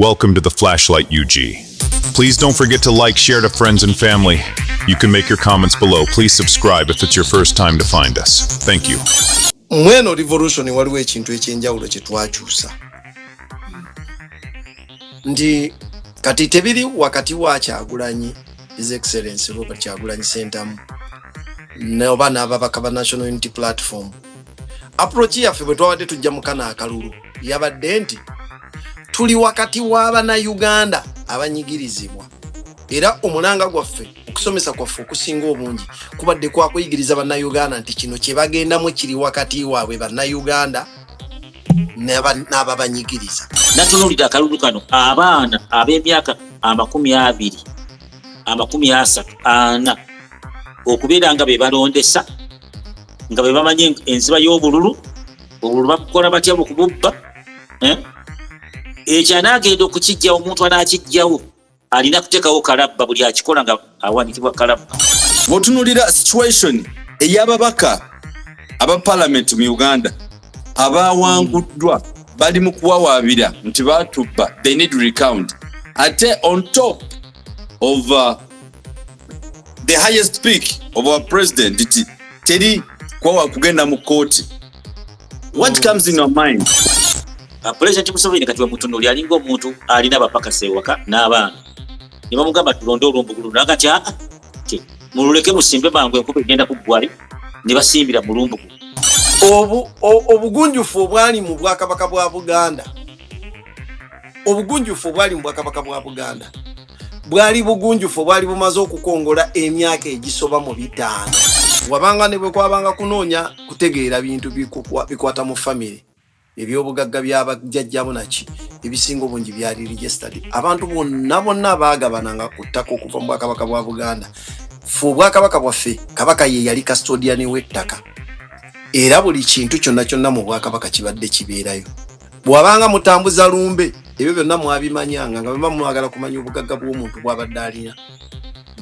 Welcome to the Flashlight UG. Please don't forget to like, share to friends and family. You can make your comments below. Please subscribe if it's your first time to find us. Thank you. Mweno revolution waliwo ekintu ekyenjawulo kye twakyusa. Ndi kati tebiri wakati wa Kyagulanyi His Excellency Robert Kyagulanyi Ssentamu n'oba n'ababaka ba National Unity Platform. Approach yaffe bwe twabadde tujja mu kana akalulu yabadde nti tuli wakati w'Abannayuganda abanyigirizibwa era omulanga gwaffe okusomesa kwaffe okusinga obungi kubadde kwakuyigiriza Bannayuganda nti kino kye bagendamu kiri wakati waabwe Bannayuganda n'ababanyigiriza. Natunuulira akalulu kano abaana ab'emyaka 20, 30, 40 okubeera nga be balondesa nga be bamanyi enziba y'obululu obululu bakukola batya okububba ekyo anaagenda okukijjawo omuntu anaakijjawo alina kuteekawo kalabba buli akikola nga awanikibwa kalabba. Bw'otunuulira situation ey'ababaka aba parliament mu Uganda abawanguddwa bali mu kuwawaabira nti baatubba, they need recount. Ate on top of the highest peak of our president iti teri kwawa kugenda mu kooti. What comes in your mind? President Museveni kati wemutunuuli alinga omuntu alina abapakasi ewaka n'abaana ne bamugamba tulonde olumbugulu nagati mululeke musimbe mangu enkuba egenda kuggwali ne basimbira mu lumbugulu. Obugunjufu obwali mu Bwakabaka bwa Buganda, obugunjufu obwali mu Bwakabaka bwa Buganda bwali bugunjufu obwali bumaze okukongola emyaka egisoba mu 5. Wabanga ne bwe kwabanga kunoonya kutegeera bintu bikwata mu family ebyobugagga by'abajjajjabo naki ebisinga obungi byali registered. Abantu bonna baagabananga ku ttaka okuva mu Bwakabaka bwa Buganda. Fu Bwakabaka bwaffe Kabaka ye yali custodian w'ettaka era buli kintu kyonna mu Bwakabaka kibadde kibeerayo. Bwabanga mutambuza lumbe ebyo byonna mwabimanyanga nga bwe mwagala kumanya obugagga bw'omuntu bw'abadde alina,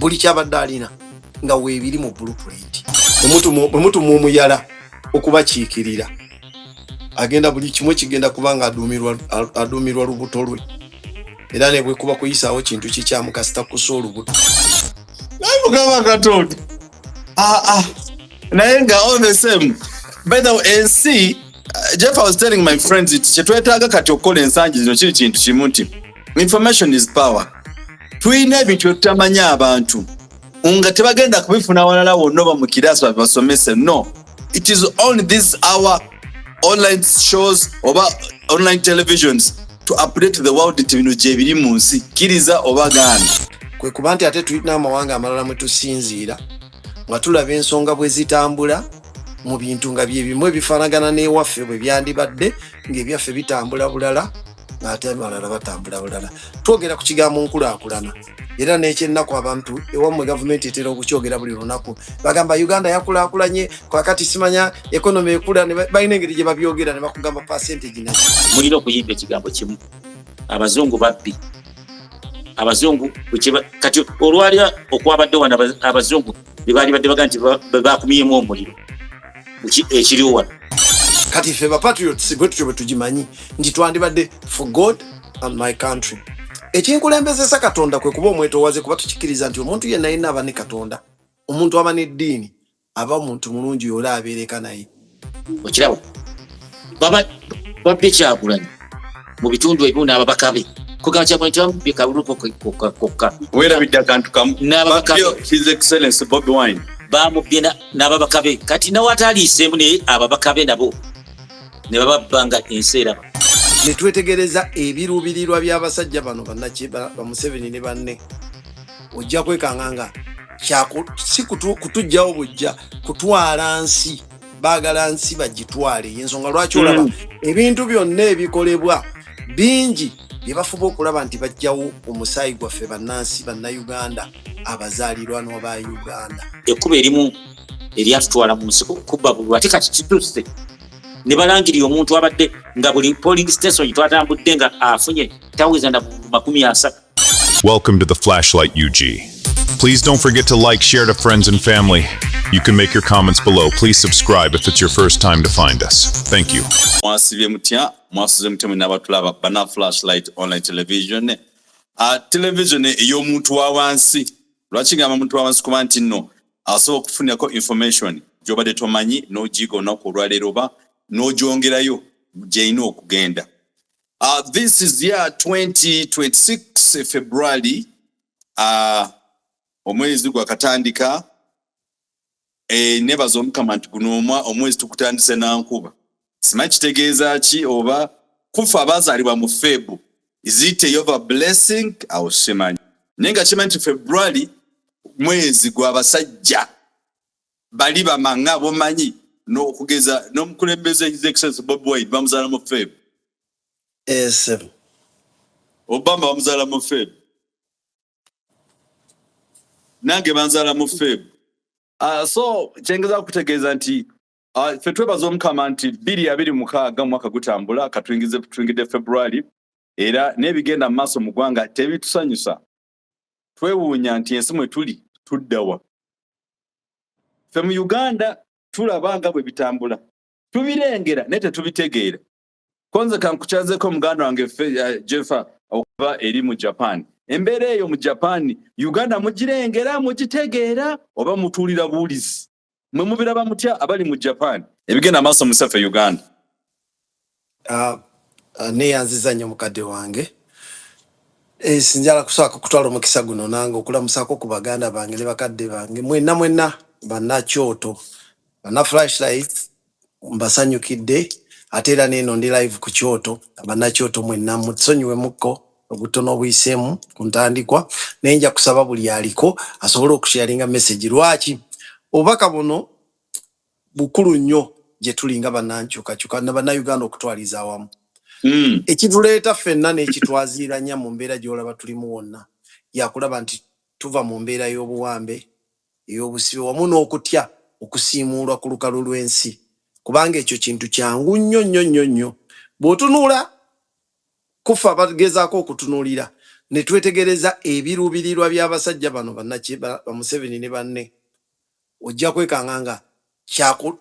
buli kyabadde alina nga weebiri mu blueprint. Omuntu mumuyala okubakiikirira agenda buli kimwe kigenda kubanga aduumirwa lubuto lwe era ne bwe kuba kuyisaawo kintu kikyamukasita kusa olubuto Mugamba Katonda naye nga all the same. By the way, NC, Jeff, I was telling my friends it kyetwetaaga kati okukola ensangi zino kiri kintu kimu nti information is power. Tuyina ebintu tutamanya abantu nga tebagenda kubifuna walala wonna oba mu kiraasi babasomese. No, it is only this our online shows oba online televisions to update the world nti bino gye biri mu nsi kkiriza oba gaana. Kwe kuba nti ate tulina amawanga amalala mwe tusinziira nga tulaba ensonga bwe zitambula mu bintu nga bye bimu ebifaanagana n'ewaffe bwe byandibadde ng'ebyaffe bitambula bulala ng'ate abalala batambula bulala. Twogera ku kigambo nkulaakulana era n'ekyennaku abantu ewammwe gavumenti etera okukyogera buli lunaku bagamba Uganda yakulaakulanye kakati simanya economy ekula balina engeri gye babyogera ne bakugamba percentage naki. Mulina okuyimba ekigambo kimu abazungu babbi. Abazungu kati olwalya okwabadde wano abazungu bebaali badde baga nti bakumiyemu omuliro ekiriwo wano. Kati ffe ba patriots bwe tutyo bwe tugimanyi nti twandibadde for God and my country. Ekinkulembezesa Katonda kwe kuba omwetowaze kuba tukikiriza nti omuntu yenna yenna aba ne Katonda. Omuntu aba n'eddiini aba omuntu mulungi yola abeereka naye. Okiraba babbe Kyagulanyi mu bitundu ebimu n'ababaka be kugamba Kyagulanyi tebamubye kalulu kokka. Weerabidde akantu kamu n'ababaka be His Excellency Bobi Wine bamubye n'ababaka be kati nawe ataliiseemu naye ababaka be nabo ne bababbanga ensi eraba. Ne twetegereza ebiruubirirwa by'abasajja bano ba Museveni ne banne ojja kwekanganga si kutujjawo bujja kutwala nsi baagala nsi bagitwale. Yensonga lwaki olaba ebintu byonna ebikolebwa bingi bye bafuba okulaba nti bajjawo omusaayi gwaffe bannansi Bannayuganda abazaalirwa n'oba Uganda. Ekkuba erimu eryatutwala mu nsi kubba bululu ate kati kituuse ne balangirira omuntu abadde nga buli polling station twatambudde nga afunye taweza na 30. Welcome to the Flashlight UG. Please don't forget to like, share to friends and family. You can make your comments below. Please subscribe if it's your first time to find us. Thank you. Mwasibye mutya mwasuze mutemu n'abatulaba bana Flashlight online television. Television ey'omuntu wa wansi. Lwaki ngamba muntu wa wansi kuba nti nno asobola okufunirako information gy'obadde tomanyi n'ogiyiga olunaku olwaleero oba n'ogyongerayo gy'erina okugenda. This is year 2026 February. Omwezi gwakatandika. Nebaza Omukama nti guno omwezi tukutandise nankuba. Simanyi kitegeeza ki oba kufa abazaalibwa mu Febu. Is it a year of a blessing? Awo simanyi. Naye nga kimanyi nti February mwezi gw'abasajja bali bamanga bomanyi n'okugeza n'omukulembeze His Excellency Bobi Wine bamuzaala mu Febu. Obama bamuzaala mu Febu. Nange banzaala mu Febu. So kyengeza kutegeeza nti ffe twebaza Omukama nti 2026 mwaka gutambula katuyingidde February era n'ebigenda mu maaso mu ggwanga tebitusanyusa. Twewuunya nti ensi mwe tuli tuddawa. Ffe mu Uganda tulaba nga bwe bitambula. Tubirengera naye tetubitegeera. Konze kankukyazeeko muganda wange Jeffa okuva eri mu Japan. Embeera eyo mu Japan, Uganda mugirengera mugitegeera oba mutuulira buulizi. Mwe mubiraba mutya abali mu Japan? Ebigenda maaso mu saffe Uganda. Neyanziza nnyo mukadde wange. Sinjala kusooka kutwala omukisa guno nange okulamusako ku baganda bange ne bakadde bange mwenna bannakyoto bana Flashlight mbasanyukidde ate era neeno ndi live ku Kyoto bannakyoto mwenna mutsonyiwe mukko obutono obuyisemu ku ntandikwa naye nja kusaba buli aliko asobole okusharinga message. Lwaki obubaka buno bukulu nnyo gye tulinga bannankyukakyuka ne bannayuganda okutwaliza awamu. Ekituleeta ffenna n'ekitwaziiranya mu mbeera gy'olaba tulimu wonna yakulaba nti tuva mu mbeera y'obuwambe ey'obusibe wamu n'okutya okusiimuulwa ku lukalu lw'ensi kubanga ekyo kintu kyangu nnyo. Bw'otunuula kufa bagezaako okutunuulira ne twetegereza ebiruubirirwa by'abasajja bano ba Museveni ne banne ojja kwekanga nga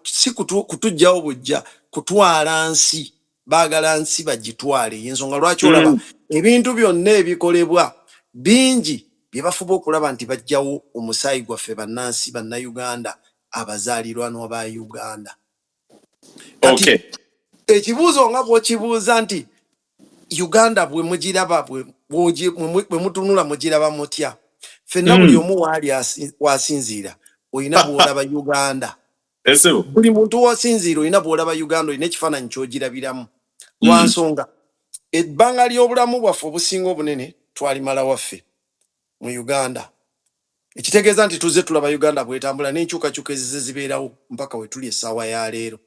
si kutuggyawo bujja kutwala nsi. Baagala nsi bagitwale y'ensonga lwaki olaba ebintu byonna ebikolebwa bingi bye bafuba okulaba nti bajjawo omusaayi gwaffe bannansi bannayuganda abazaalirwa n'aba Uganda. Okay. Ekibuuzo nga bw'okibuuza nti Uganda bwe mugiraba bwe mutunula mugiraba mutya? Ffenna buli omu waali wasinziira olina bw'olaba Uganda. Buli muntu wasinziira olina bw'olaba Uganda olina ekifaananyi ky'ogirabiramu. Lwansonga ebbanga ly'obulamu bwaffe obusinga obunene twalimala waffe mu Uganda. Ekitegeeza nti tuzze tulaba Uganda bwetambula n'enkyukakyuka ezize zibeerawo mpaka we tuli essaawa ya leero.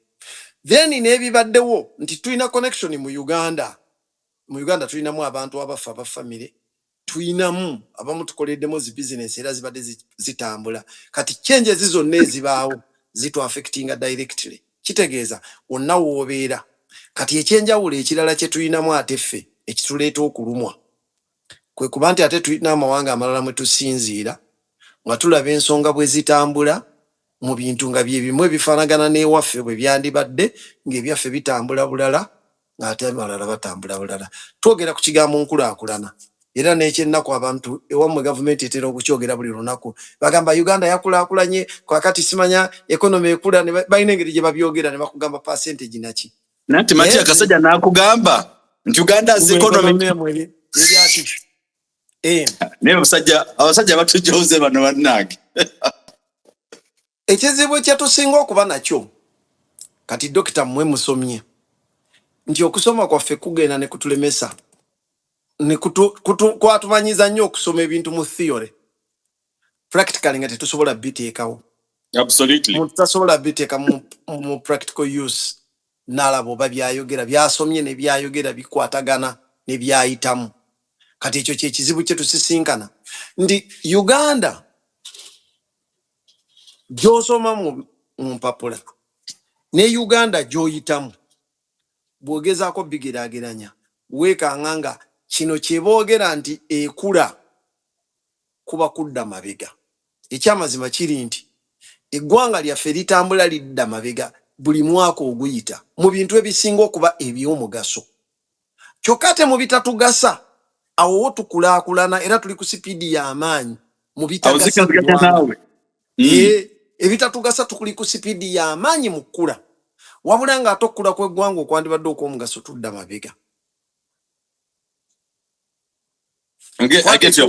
Then n'ebibaddewo nti tulina connection mu Uganda. Mu Uganda tulinamu abantu abafa abafamire, tulinamu abamu tukoleddemu zi business era zibadde zitambula. Kati changes zonna ezibaawo zitu affectinga directly. Kitegeeza onna w'obeera. Kati ekyenjawulo ekirala kye tulinamu ate ffe ekituleeta okulumwa kwe kuba nti ate tulina amawanga amalala mwe tusinziira nga tulaba ensonga bwe zitambula mu bintu nga bye bimu ebifaanagana n'ewaffe bwe byandibadde ng'ebyaffe bitambula bulala ng'ate abalala batambula bulala. Twogera ku kigambo nkulaakulana era n'ekyennaku abantu ewammwe gavumenti etera okukyogera buli lunaku bagamba Uganda yakulaakulanye kakati simanya economy ekula ne balina engeri gye babyogera ne bakugamba percentage naki. Nanti mati akasajja n'akugamba nti Uganda az economy ebyati. Ne abasajja batujjooze bano bannange. Ekizibu ekyetusinga okuba nakyo kati dokita mmwe musomye nti okusoma kwaffe kugenda ne kutulemesa ne kwatumanyiza nnyo okusoma ebintu mu theory. Practically nga tetusobola biteekawo. Absolutely. Mutasobola biteeka mu practical use. Nalabo babyayogera byasomye ne byayogera bikwatagana ne byayitamu. Kati ekyo kye kizibu kye tusisinkana. Ndi Uganda gy'osoma mu mpapula ne Uganda gy'oyitamu bw'ogezaako bigeraageranya weekanga nga kino kye boogera nti ekula kuba kudda mabega. Ekyamazima kiri nti eggwanga lyaffe litambula lidda mabega buli mwaka oguyita mu bintu ebisinga okuba eby'omugaso. Kyokka ate mu bitatugasa awo tukulaakulana era tuli ku sipiidi y'amaanyi mu bitagasa naawe. ebitatugasa tukuli ku sipiidi y'amaanyi mu kkula. Wabula ng'ate okkula kw'eggwanga okwandibadde okw'omugaso tudda mabega.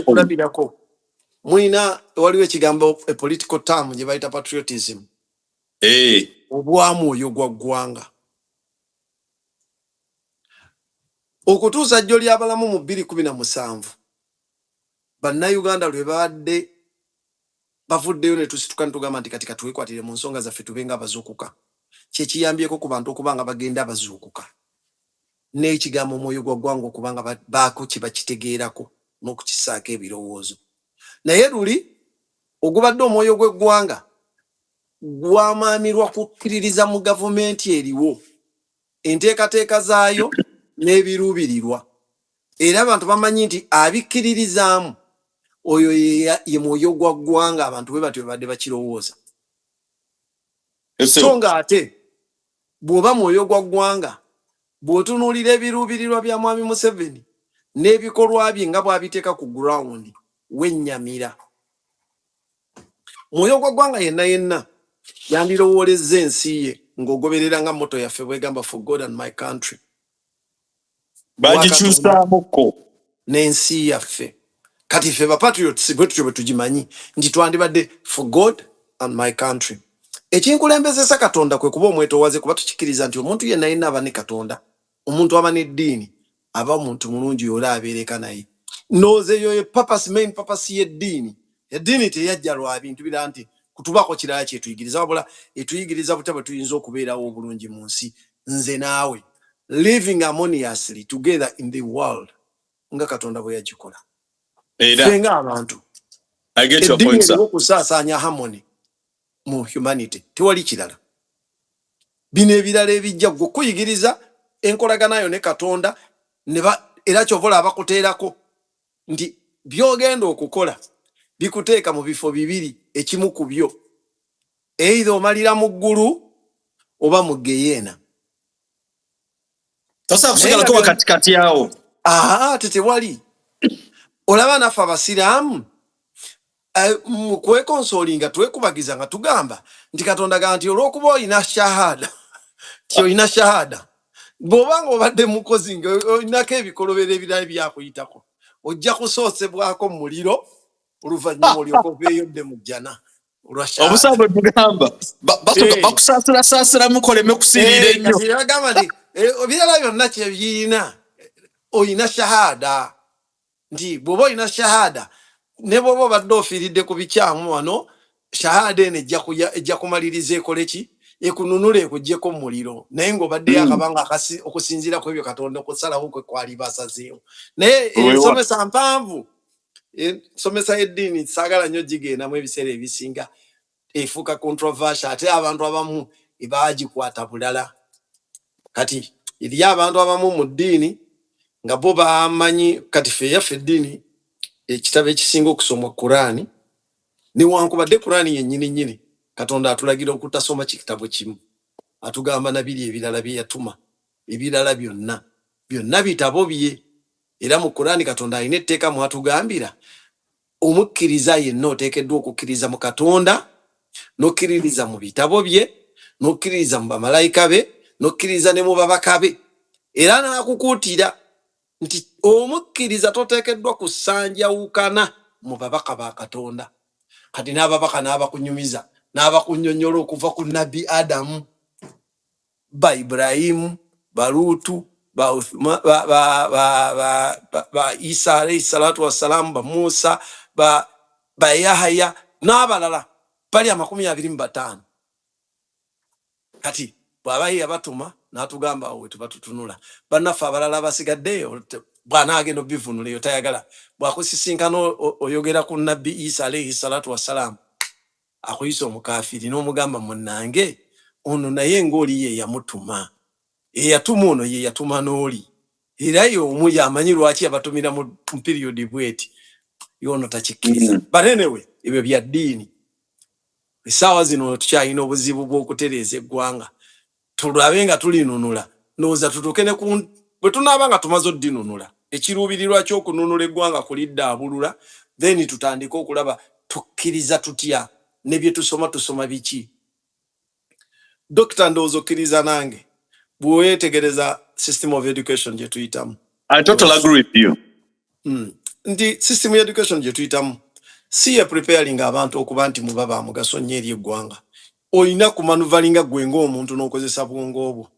Kulabirako mulina waliwo ekigambo a political term gye bayita patriotism. Obwamwoyo gwa ggwanga. Okutuusa jjo ly'abalamu mu 2017 bannayuganda lwe babadde bavuddeyo ne tusituka ne tugamba nti kati katwekwatire mu nsonga zaffe tube nga abazuukuka. Kyekiyambyeko ku bantu okuba nga bagenda abazuukuka. N'ekigambo omwoyo gwa ggwanga okuba nga baako kye bakitegeerako n'okukisaako ebirowoozo. Naye luli ogubadde omwoyo gw'eggwanga gwamaamirwa kukkiririza mu gavumenti eriwo enteekateeka zaayo n'ebiruubirirwa. Era abantu bamanyi nti abikkiririzaamu oyo ye mwoyo gwa ggwanga abantu bwe batyo badde bakirowooza. So ng'ate bw'oba mwoyo gwa ggwanga bw'otunuulira ebiruubirirwa bya Mwami Museveni n'ebikolwa bye nga bw'abiteeka ku ground wennyamira. Mwoyo gwa ggwanga yenna yenna yandirowoolezza ensi ye ng'ogoberera nga moto yaffe bwegamba for God and my country. Bagikyusaamuko n'ensi yaffe. Kati ffe bapatriots bwe tutyo bwe tugimanyi nti twandibadde for God and my country. Ekinkulembezesa Katonda kwe kuba omwetowaze kuba tukikkiriza nti omuntu yenna yenna aba ne Katonda. Omuntu aba n'eddiini aba omuntu mulungi y'ola abeereka naye. Noozeeyo main purpose y'eddiini. Eddiini teyajja lwa bintu bira nti kutubaako kirala kyetuyigiriza wabula etuyigiriza butya bwe tuyinza okubeerawo obulungi mu nsi nze naawe living harmoniously together in the world nga Katonda bwe yagikola. Fenga abantu eddiini okusaasaanya harmony mu humanity tewali kirala. Bino ebirala ebijja gwe kuyigiriza enkolaganayo ne Katonda era kyovola abakuteerako nti byogenda okukola bikuteeka mu bifo bibiri, ekimu ku byo either omalira mu ggulu oba mu geyeena. Tosa kusigala kuba katikati yawo. Tetewali. Olaba naffe abasiraamu mu kwekonsolinga twekubagiza nga tugamba nti Katonda gaa nti olw'okuba olina shahada olina shahada bw'oba ng'obadde mukozi nga olinako ebikolobero ebirala byakuyitako ojja kusoosebwako mu muliro oluvannyuma olyoka oveeyo dde mu jjana. Obusaabwe tugamba bakusaasirasaasira mukoleme kusiirira ennyo. Bagamba nti ebirala byonna kyebirina olina shahada nti bw'oba olina shahada ne bw'oba obadde ofiiridde ku bikyamu wano shahada eno ejja kumaliriza ekole ki ekununula ekuggyeko mu muliro naye ng'obaddeyo akabanga okusinziira ku ebyo Katonda okusalawo kwe kwali basazeewo. Naye ensomesa mpanvu ensomesa y'eddiini saagala nnyo gigeendamu ebiseera ebisinga efuuka controversial ate abantu abamu ebaagikwata bulala. Kati eriyo abantu abamu mu ddiini nga bo bamanyi kati ffe yaffe eddiini ekitabo ekisinga okusomwa Qur'ani newankubadde Qur'ani yennyini nnyini Katonda atulagira okutasoma kitabo kimu atugamba na biri ebirala bye yatuma ebirala byonna bitabo bye. Era mu Qur'ani Katonda alina etteeka mu atugambira omukkiriza yenna oteekeddwa okukkiriza mu Katonda n'okkiririza mu bitabo bye n'okkiririza mu bamalayika be n'okkiririza ne mu babaka be. Era n'akukuutira nti omukkiriza toteekeddwa kusanjawukana mu babaka ba Katonda. Kati n'ababaka n'abakunyumiza n'abakunnyonnyola okuva ku Nabbi Adamu ba Ibrahimu ba Luutu ba Isa alayhi salatu wassalamu ba Musa ba Yahaya n'abalala bali 25. Kati bw'aba yabatuma n'atugamba we tuba tutunula bannaffe abalala basigaddeyo bw'anaagenda obivunula eyo tayagala bw'akusisinkana oyogera ku Nabbi Isa alayhi salatu wassalamu akuyisa omukaafiri n'omugamba munnange ono naye ng'oli ye yamutuma eyatuma ono ye yatuma n'oli era y'omu yamanyi lwaki abatumira mu periodi bweti yono takikkiriza. Banenewe ebyo bya ddiini. Essaawa zino tukyalina obuzibu bw'okutereeza eggwanga tulabe nga tulinunula noza tutukene ku bwe tunaaba nga tumaze oddinunula ekiruubirirwa ky'okununula eggwanga kulidda abulula then tutandika okulaba tukkiriza tutya ne bye tusoma biki. Dr. Ndowooza okkiriza nange bwe weetegereza system of education gye tuyitamu. I totally agree with you. Nti system of education gye tuyitamu si ye preparing abantu okuba nti muba ba mugaso nnyo eri eggwanga. Oyina kumanuvalinga gwe ng'omuntu n'okozesa bwongo obwo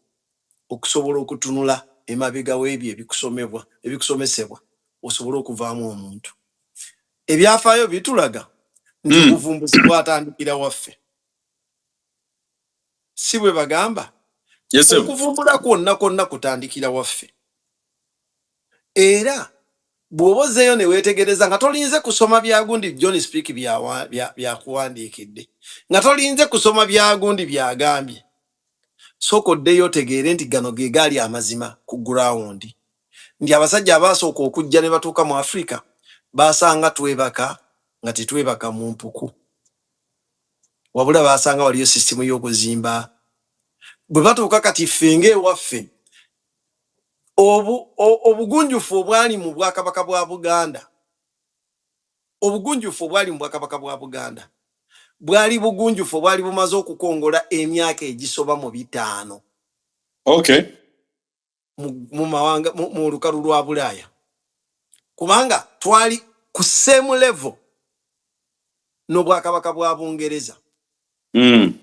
okusobola okutunula emabega w'ebyo ebikusomesebwa osobola okuvaamu omuntu. Ebyafaayo bitulaga nti obuvumbuzi bwatandikira waffe. Si bwe bagamba? Yes, sir. Okuvumbula kwonna kutandikira waffe. Era bw'obozeeyo ne weetegereza nga tolinze kusoma byagundi John Speak byakuwandiikidde, nga tolinze kusoma byagundi byagambye, sooka oddeyo otegeere nti gano ge gaali amazima ku ground. Nti abasajja abaasooka okujja ne batuuka mu Africa baasanga twebaka nga tetwebaka mu mpuku, wabula baasanga waliyo sisitemu y'okuzimba. Bwe batuuka kati ffenge ewaffe obugunjufu obwali mu Bwakabaka bwa Buganda, bwali bugunjufu obwali bumaze okukongola emyaka egisoba mu 5. Okay. Mu mawanga mu lukalu lwa Bulaaya, kubanga twali ku same level n'Obwakabaka bwa Bungereza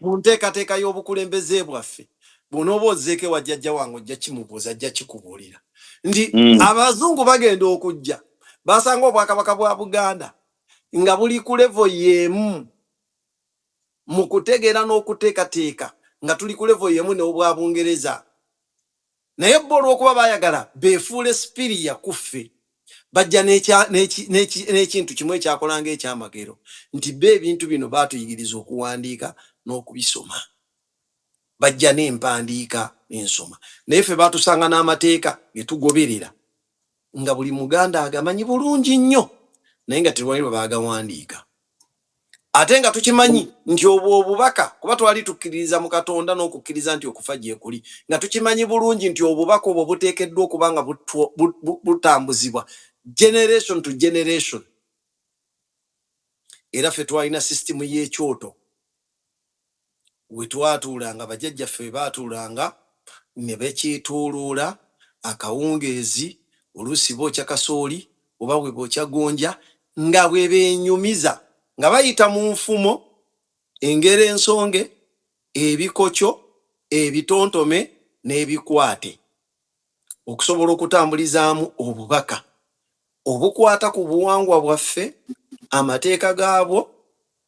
mu nteekateeka y'obukulembeze bwaffe. Bw'onooba ozzeeko ewa jjajja wange ojja kimubuuza, ajja kikubuulira nti abazungu bagenda okujja basanga Obwakabaka bwa Buganda nga buli ku level y'emu mu kutegeera n'okuteekateeka, nga tuli ku level y'emu n'obwa Bungereza. Naye bo olw'okuba baayagala beefuule superior ku ffe, bajja n'ekintu kimu ekyakolanga ekyamagero nti be ebintu bino baatuyigiriza okuwandiika n'okubisoma. Bajja n'empandiika n'ensoma. Naye ffe baatusanga n'amateeka ge tugoberera nga buli Muganda agamanyi bulungi nnyo, naye nga tewali bwe baagawandiika. Ate nga tukimanyi nti obwo obubaka, kuba twali tukkiririza mu Katonda n'okukkiriza nti okufa gye kuli, nga tukimanyi bulungi nti obubaka obwo buteekeddwa okuba nga butambuzibwa generation to generation. Era ffe twalina sisitemu y'ekyoto we twatuulanga, bajjajjaffe we baatuulanga ne bekyetooloola akawungeezi, oluusi bookya kasooli oba bwe bookya gonja, nga bwe beenyumiza nga bayita mu nfumo, engero ensonge, ebikokyo, ebitontome n'ebikwate, okusobola okutambulizaamu obubaka obukwata ku buwangwa bwaffe, amateeka gaabwo,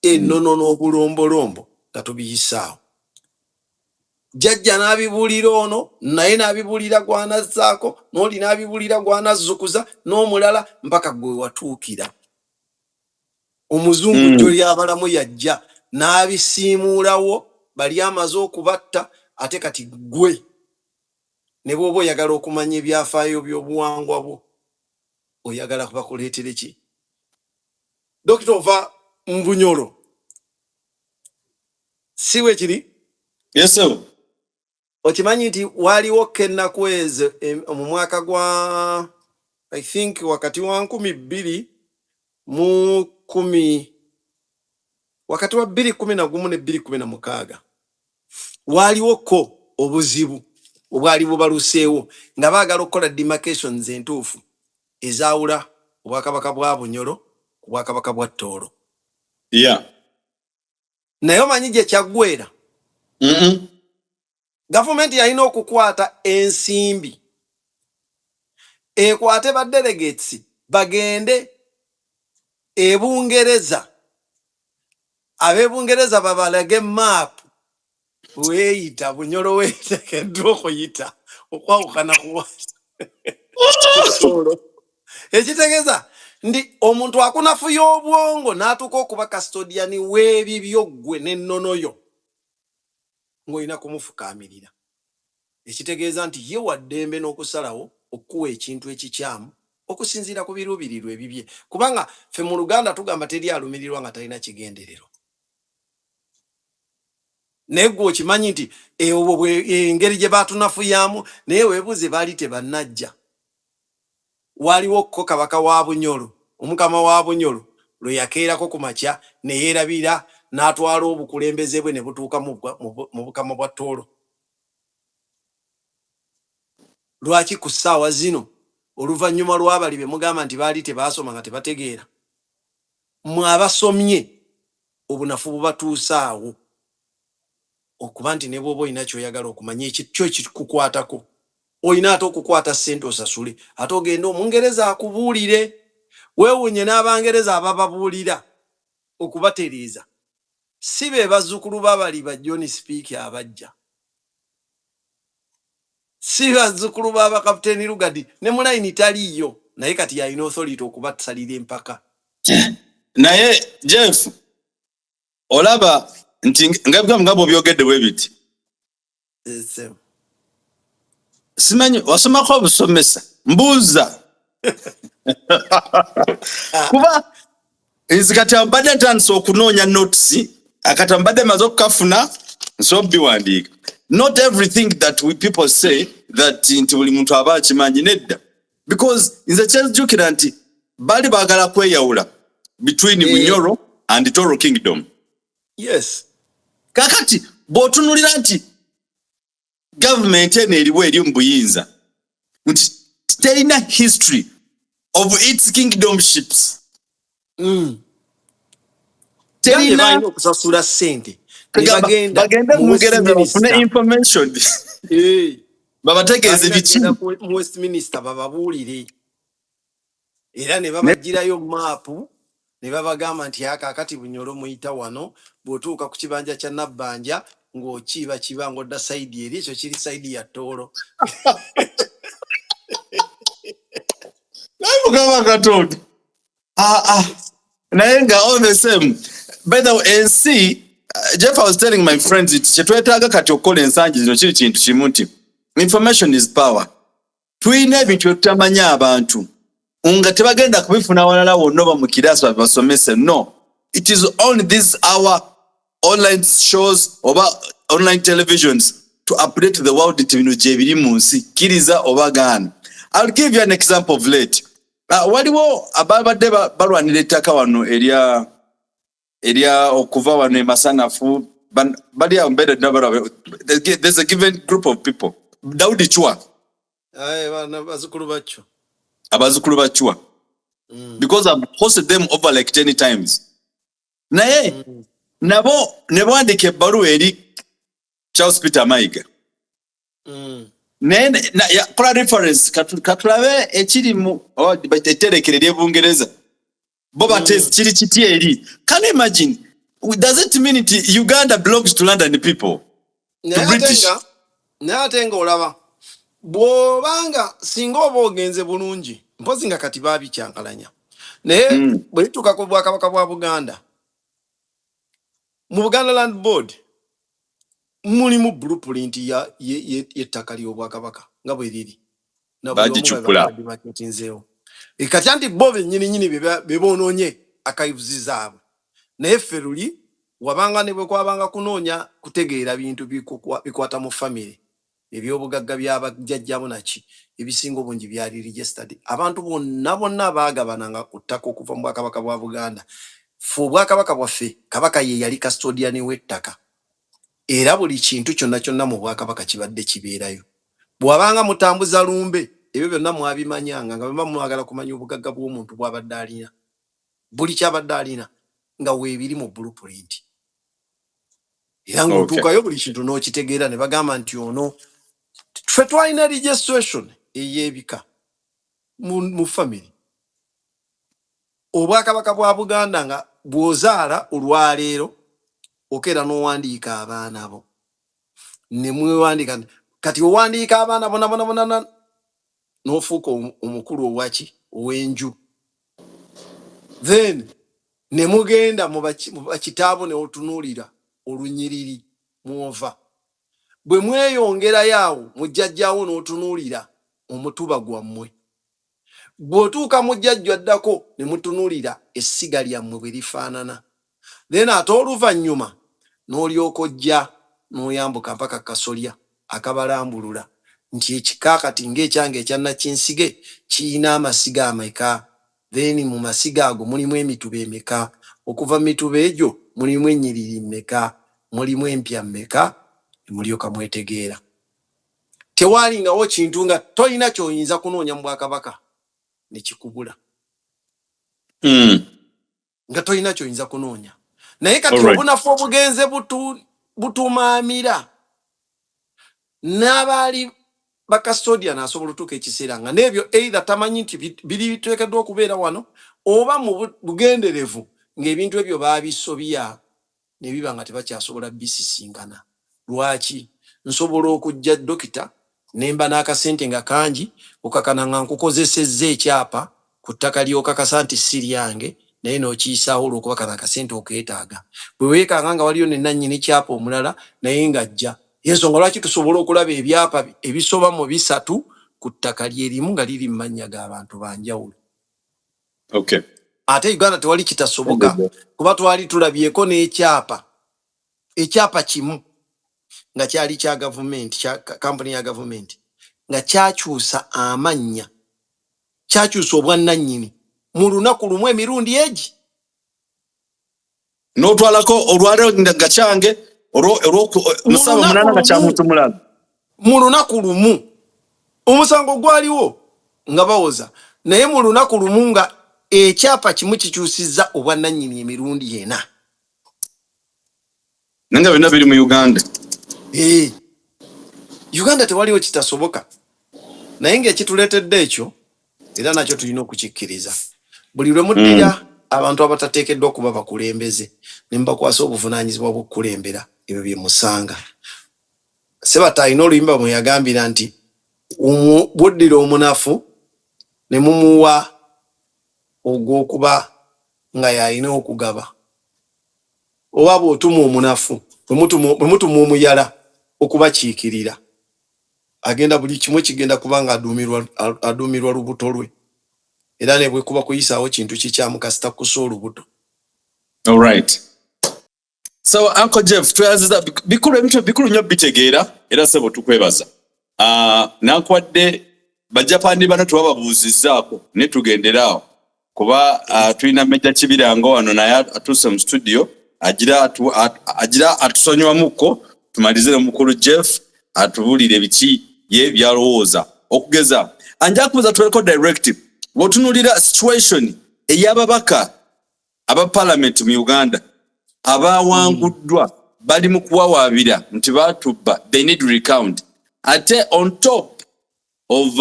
ennono n'obulombolombo nga tubiyisaawo. Jjajja n'abibuulira ono, naye n'abibuulira gwanazzaako, n'oli n'abibuulira gwanazzukuza, n'omulala mpaka gwe watuukira. Omuzungu jjo lyabalamu yajja n'abisiimuulawo, bali amaze okubatta, ate kati gwe ne bw'oba oyagala okumanya ebyafaayo by'obuwangwa bwo, oyagala kubakuleetere ki? Dokita ova Mbunyolo, si we kiri? Yes, sir. Okimanyi nti waliwo Kennakweze mu mwaka gwa I think wakati wa 2010 wakati wa 2011 ne 2016 waliwo ko obuzibu obwali bubaluseewo nga baagala okukola demarcations entuufu ezaawula Obwakabaka bwa Bunyoro ku Bwakabaka bwa Tooro. Yeah. Naye omanyi gye kyaggweera? Gavumenti yalina okukwata ensimbi ekwate ba delegates bagende e Bungereza, ab'Ebungereza babalage map weeyita Bunyoro weeteekeddwa okuyita okwawukana ku ekitegeeza ndi omuntu akunafuya obwongo n'atuuka okuba custodian w'ebibyo ggwe n'ennono yo ng'olina kumufukaamirira. Ekitegeeza nti ye wa ddembe n'okusalawo okuwa ekintu ekikyamu okusinziira ku biruubirirwa ebibye, kubanga ffe mu Luganda tugamba teri alumirirwa nga talina kigenderero. naye gwe okimanyi nti obwo engeri gye batunafuyamu naye weebuuze baali tebannajja. Waliwo ko kabaka wa Bunyolo, omukama wa Bunyolo lwe yakeerako ku makya ne yeerabira n'atwala obukulembeze bwe ne butuuka mu bukama bwa Tooro. Lwaki ku ssaawa zino oluvannyuma lw'abali be mugamba nti baali tebaasoma nga tebategeera? Mmwe abasomye obunafu bubatuusaawo okuba nti ne bw'oba olina ky'oyagala okumanya ekyo ekikukwatako. Olina ate okukwata ssente osasule, ate ogenda Omungereza akubuulire. Weewuunye n'Abangereza abababuulira okubatereeza. Si be bazzukulu b'abali ba John Speaker abajja. Si bazzukulu b'aba Kapiteeni Lugadi, ne mulayini taliiyo, naye kati yalina authority okubasalira empaka. Naye Jeff, olaba nti nga bw'obyogedde bwe biti. Simanyi wasomako obusomesa mbuuza. Kuba kati mbadde ntandise okunoonya notisi, akati mbadde maze okukafuna nsobola biwandiika. Not everything that we people say that nti buli muntu aba akimanyi, nedda. Because nze kyejjukira nti baali baagala kweyawula between Bunyoro and Toro Kingdom. Yes. Kakati bw'otunulira nti government eno eriwo eri mu buyinza nti terina history of its kingdomships. Terina okusasula ssente. Bagenda mu Bungereza bafune information. Babategeeze biki mu Westminster bababuulire. Era ne babagirayo maapu ne babagamba nti akaakati Bunyoro muyita wano, bw'otuuka ku kibanja kya Nabbanja ng'okiiba kiba ng'odda sayidi eri, ekyo kiri sayidi ya Tooro. Naye Mukama Katonda. Naye nga all the same. By the way, ensi, Jeff, I was telling my friends, kyetwetaaga kati okukola ensangi zino kiri kintu kimu nti information is power. Tuyina ebintu etutamanya abantu nga tebagenda kubifuna walala wonna oba mu kiraasi basomese. No, it is only this our online shows oba online televisions to update the world nti bino gye biri mu nsi, kkiriza oba gaana. I'll give you an example of late. Waliwo ababadde balwanira ettaka wano erya okuva wano e Masanafu, bali awo mbeera nabalaba. There's a given group of people. Daudi Chua. Abazukulu ba Chua. Because I've hosted them over like 10 times. Naye nabo ne baandika ebbaluwa eri Charles Peter Mayiga. Kola reference katulabe ekiri mu etterekero ery'Ebungereza. Bo bateesi kiri kiti eri. Can you imagine? Does it mean Uganda belongs to London people? To British? Naye ate nga olaba bw'obanga singa oba ogenze bulungi, mpozi nga kati baabikyankalanya. Naye bwe lituuka ku Bwakabaka bwa Buganda, mu Buganda Land Board mulimu blueprint y'ettaka ly'Obwakabaka nga bwe liri. Bagicukula. Kati anti bo bennyini be boonoonye akayivuzi zaabwe. Naye ffe luli wabanga ne bwe kwabanga kunoonya kutegeera bintu bikwata mu family, ebyobugagga by'abajjajjabo naki, ebisinga obungi byali registered. Abantu bonna baagabananga ku ttaka okuva mu Bwakabaka bwa Buganda. Ffe Obwakabaka bwaffe, Kabaka ye yali custodian w'ettaka. Era buli kintu kyonna mu Bwakabaka kibadde kibeerayo. Bw'abanga mutambuza lumbe, ebyo byonna mwabimanyanga nga bwe mwagala kumanya obugagga bw'omuntu bw'abadde alina. Buli kyabadde alina nga weebiri mu blueprint. Era ng'otuukayo buli kintu n'okitegeera ne bagamba nti ono ffe twalina registration ey'ebika mu family. Obwakabaka bwa Buganda nga bw'ozaala olwaleero okeera n'owandiika abaana bo. Ne mwewandiika kati owandiika abaana bona n'ofuuka omukulu owaki ow'enju. Then ne mugenda mu bakitaabo ne otunuulira olunyiriri mwova. Bwe mweyongerayo awo mujjajjaawo n'otunuulira omutuba gwammwe. Bw'otuuka mujjajja addako ne mutunuulira essiga lyammwe bwe lifaanana. Then ate oluvannyuma n'olyoka ojja n'oyambuka mpaka Kasolya akabalambulula nti ekika kati ng'ekyange ekya Nakinsige kiyina amasiga ameka, then mu masiga ago mulimu emituba emeka, okuva mu mituba egyo mulimu ennyiriri mmeka, mulimu empya mmeka, mulyoka mwetegeera. Tewaalingawo kintu nga tolina ky'oyinza kunoonya mu Bwakabaka ne kikubula. Nga tolina ky'oyinza kunoonya. Naye kati obunafu obugenze butumaamira n'abaali bakastodian asobola otuuka ekiseera nga n'ebyo either tamanyi nti biri biteekeddwa okubeera wano oba mu bugenderevu ng'ebintu ebyo baabisobya ne biba nga tebakyasobola bisisinkana. Lwaki? Nsobola okujja dokita nemba n'akasente nga kangi okakana nga nkukozesezza ekyapa ku ttaka ly'okakasa nti si lyange naye n'okiyisaawo olw'okuba kana akasente okeetaaga. Bwe weekanga nga waliyo ne nannyini kyapa omulala naye ng'ajja. Y'ensonga lwaki tusobola okulaba ebyapa ebisoba mu 3 ku ttaka lyerimu nga liri mu mannya g'abantu banjawulo. Ate Uganda tewali kitasoboka kuba twali tulabyeko ekyapa kimu nga kyali kya gavumenti, kya kampuni ya gavumenti, nga kyakyusa amannya, kyakyusa obwannannyini mu lunaku lumu emirundi egi. N'otwalako olwaleero nga kyange olw'omusaba munana nga kya muntu mulala. Mu lunaku lumu omusango gwaliwo nga bawoza, naye mu lunaku lumu nga ekyapa kimu kikyusizza obwannannyini emirundi 4. Nanga byonna biri mu Uganda. Uganda tewaliwo kitasoboka. Naye ng'ekituleetedde ekyo era nakyo tulina okukikkiriza. Buli lwe muddira abantu abatateekeddwa okuba bakulembeze ne mubakwasa obuvunaanyizibwa bw'okukulembera, ebyo bye musanga. Sebata alina oluyimba mwe yagambira nti buddira omunafu ne mumuwa ogw'okuba nga yalina okugaba. Oba bw'otuma omunafu bwe mutuma omuyala okubakiikirira, agenda buli kimu kigenda kuba nga aduumirwa lubuto lwe. Era ne bwe kuba kuyisaawo kintu kikyamu kasita kusa olubuto. All right. So Uncle Jeff, tuyaziza bikulu nnyo bitegeera era sebo tukwebaza. Nankwadde bajapani bano tubabuuzizzaako ne tugenderaawo kuba tulina Major Kibirango wano naye atuuse mu studio agira atusonyiwamukko tumalize n'omukulu Jeff atubulire biki ye byalowooza okugeza. Anja kubuza tuleko directive wotunulira situation ey'ababaka aba parliament mu Uganda abawanguddwa bali mu kuwawaabira nti batubba, they need recount. Ate on top of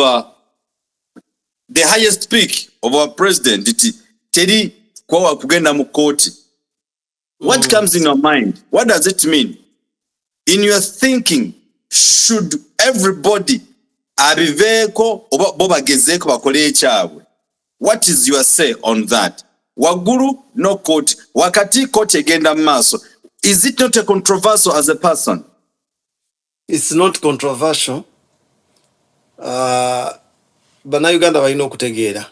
the highest peak of our president iti teri kwawa kugenda mu kooti. What comes in your mind? What does it mean? In your thinking, should everybody abiveeko oba bo bagezeeko bakole ekyabwe? What is your say on that? Waggulu no court, wakati court egenda mu maaso. Is it not a controversial as a person? It's not controversial. Bannayuganda balina okutegeera.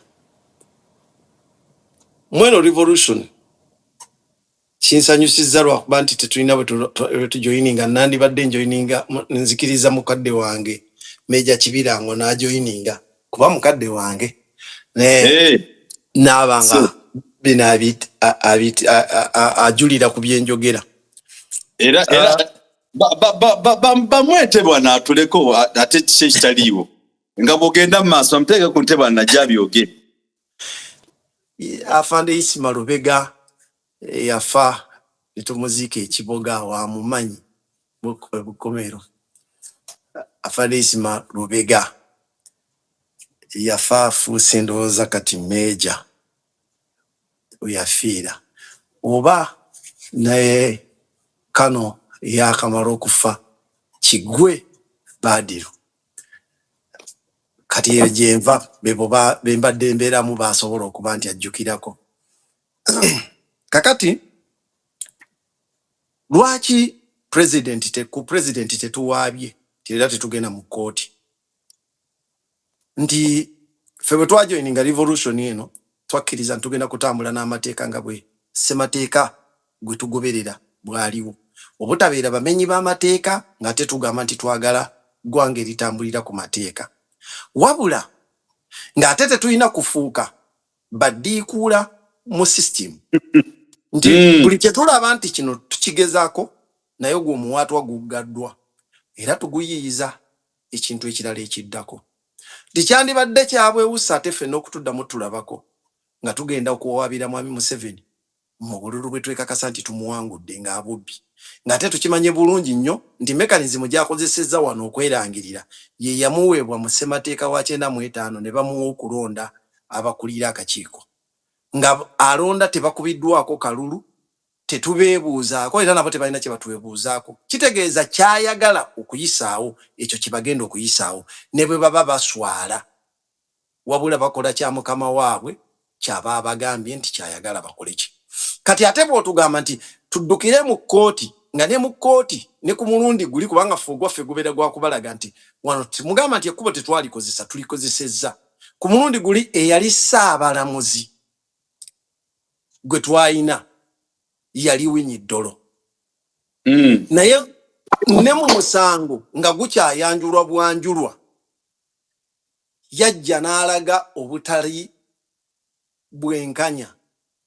Mweno revolution kinsanyusizza lwakuba nti tetulina bwe tujoyininga. Nandibadde njoyininga nzikiriza mukadde wange Major Kibirango n'ajoyininga kuba mukadde wange n'abanga bina ajulira ku byenjogera. Era bamwete bwana atuleko ate kiki kitaliiwo nga bw'ogenda mu maaso bamuteeke ku ntebe anajja byogere. Afande Isima Lubega yafa netumuziika ekiboga wamumanyi Bukomero. Afande Isima Lubega yafa afuuse ndowooza kati meeja yafiira oba naye kano yakamala okufa Kigwe Badiro. Kati eyo gyenva bembadde mbeeramu basobola okuba nti ajjukirako. Kakati lwaki ku president tetuwaabye era tetugenda mu kooti? Nti ffe bwe twajoyininga revolution eno twakkiriza ntugenda kutambula n'amateeka nga bwe ssemateeka gwe tugoberera bwaliwo. obutabeera bamenyi b'amateeka nga tetugamba nti twagala ggwanga eritambulira ku mateeka wabula ng'ate tetulina kufuuka baddiikuula mu system nti buli kye tulaba nti kino tukigezaako naye gwe omuwaatwa guggaddwa era tuguyiyiza ekintu ekirala ekiddako tikyandibadde kyabwewusa ate ffenna okutuddamu tulabako nga tugenda okuwaabira mwami Museveni mu bululu bwe twekakasa nti tumuwangudde ng'abubbi ng'ate tukimanye bulungi nnyo nti mekanizimu gy'akozesezza wano okwerangirira ye yamuweebwa mu ssemateeka wa 95 ne bamuwa okulonda abakulira akakiiko nga alonda tebakubiddwako kalulu tetubeebuuzaako era nabo tebalina kye batuweebuuzaako kitegeeza kyayagala okuyisaawo ekyo kibagenda okuyisaawo ne bwe baba baswala wabula bakola kya mukama waabwe kyaba abagambye nti kyayagala bakole ki kati ate bw'otugamba nti tuddukire mu kkooti nga ne mu kkooti ne ku mulundi guli kubanga ffe ogwaffe gubeera gwakubalaga nti wano timugamba nti ekkubo tetwalikozesa tulikozesezza ku mulundi guli eyali ssaabalamuzi gwe twayina yali Winnie Dolo naye ne mu musango nga gukyayanjulwa bwanjulwa yajja n'alaga obutali bwenkanya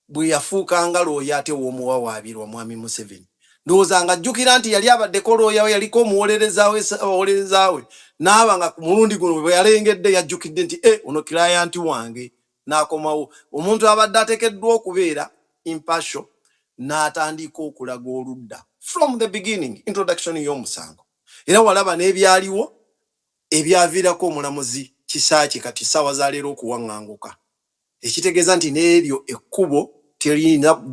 bwe yafuukanga looya ate w'omuwawaabirwa mwami Museveni ndowooza nga ajjukira nti yali abaddeko looya we yaliko omuwolerezaawe n'aba nga ku mulundi guno bwe yalengedde yajjukidde nti ono kilayanti wange n'akomawo omuntu abadde ateekeddwa okubeera impartial n'atandika okulaga oludda from the beginning introduction y'omusango era walaba n'ebyaliwo ebyaviirako omulamuzi Kisaaki kati ssaawa za leero okuwaŋŋanguka ekitegeeza nti n'eryo ekkubo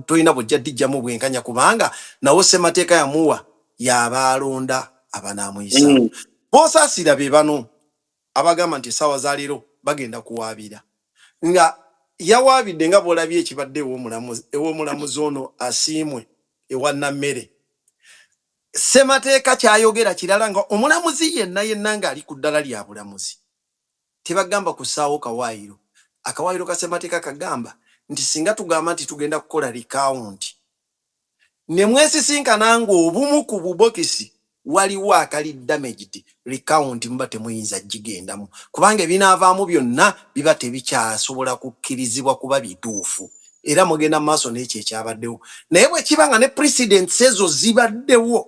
tolina bujja ddijjamu bwenkanya kubanga nawo ssemateeka yamuwa y'abaalonda abanaamuyisaawo boosaasira be bano abagamba nti ssaawa za leero bagenda kuwaabira nga yawaabidde nga bw'olabye ekibadde ew'omulamuzi ono asiimwe ewa Nammere ssemateeka kyayogera kirala nga omulamuzi yenna ng'ali ku ddala lya bulamuzi tebagamba kussaawo kawaayiro akawaayiro ka ssemateeka kagamba nti singa tugamba nti tugenda kukola likawunti ne mwesisinkana ng'obumu ku bubokisi waliwo akali damaged likawunti muba temuyinza gigendamu kubanga ebinaavaamu byonna biba tebikyasobola kukkirizibwa kuba bituufu era mugenda mu maaso n'ekyo ekyabaddewo naye bwe kiba nga ne precedents ezo zibaddewo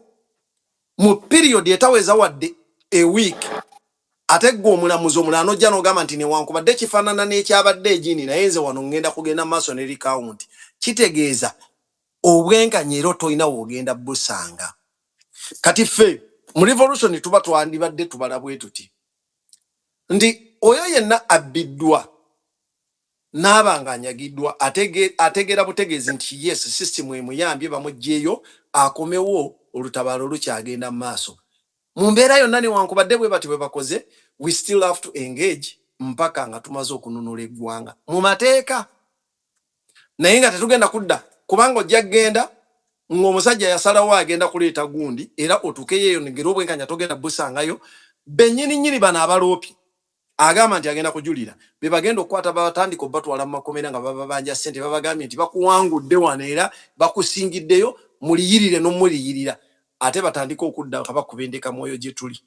mu period etaweza wadde a week ate gwe omulamuzi omulala n'ojja n'ogamba nti newankubadde kifaanana n'ekyabadde egini naye nze wano ngenda kugenda mu maaso ne likawunti kitegeeza obwenkanya era tolina woogenda busanga kati ffe mu revolution tuba twandibadde tubala bwe tuti nti oyo yenna abbiddwa n'abanga anyagiddwa ategeera butegeezi nti yes system emuyambye bamuggyeyo akomewo olutabaalo lukyagenda mu maaso mu mbeera yonna newankubadde bwe bati bwe bakoze we still have to engage mpaka nga tumaze okununula eggwanga mu mateeka naye nga tetugenda kudda kubanga ojja kgenda ng'omusajja yasalawo agenda kuleeta gundi era otuukeyo ngera obwenkanya togenda busangayo bennyini bano abaloopi agamba nti agenda kujulira be bagenda okukwata batandika obatwala mu makomera nga bababanja ssente babagambye nti bakuwangudde wano era bakusingiddeyo muliyirire n'omuliyirira ate batandika okudda kabakuba endeka mwoyo gye tuli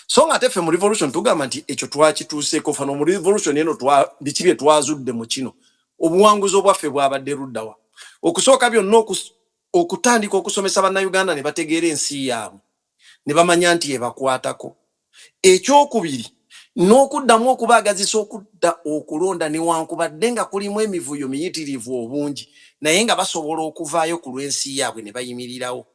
so nga ate ffe mu revolution tugamba nti ekyo twakituuseeko fano mu revolution eno biki bye twazudde mu kino obuwanguzi obwaffe bwabadde luddawa okusooka byonna okutandika okusomesa bannayuganda ne bategeera ensi yaabwe ne bamanya nti ebakwatako ekyokubiri n'okuddamu okubaagazisa okudda okulonda newankubadde nga kulimu emivuyo miyitirivu obungi naye nga basobola okuvaayo ku lw'ensi yaabwe ne bayimirirawo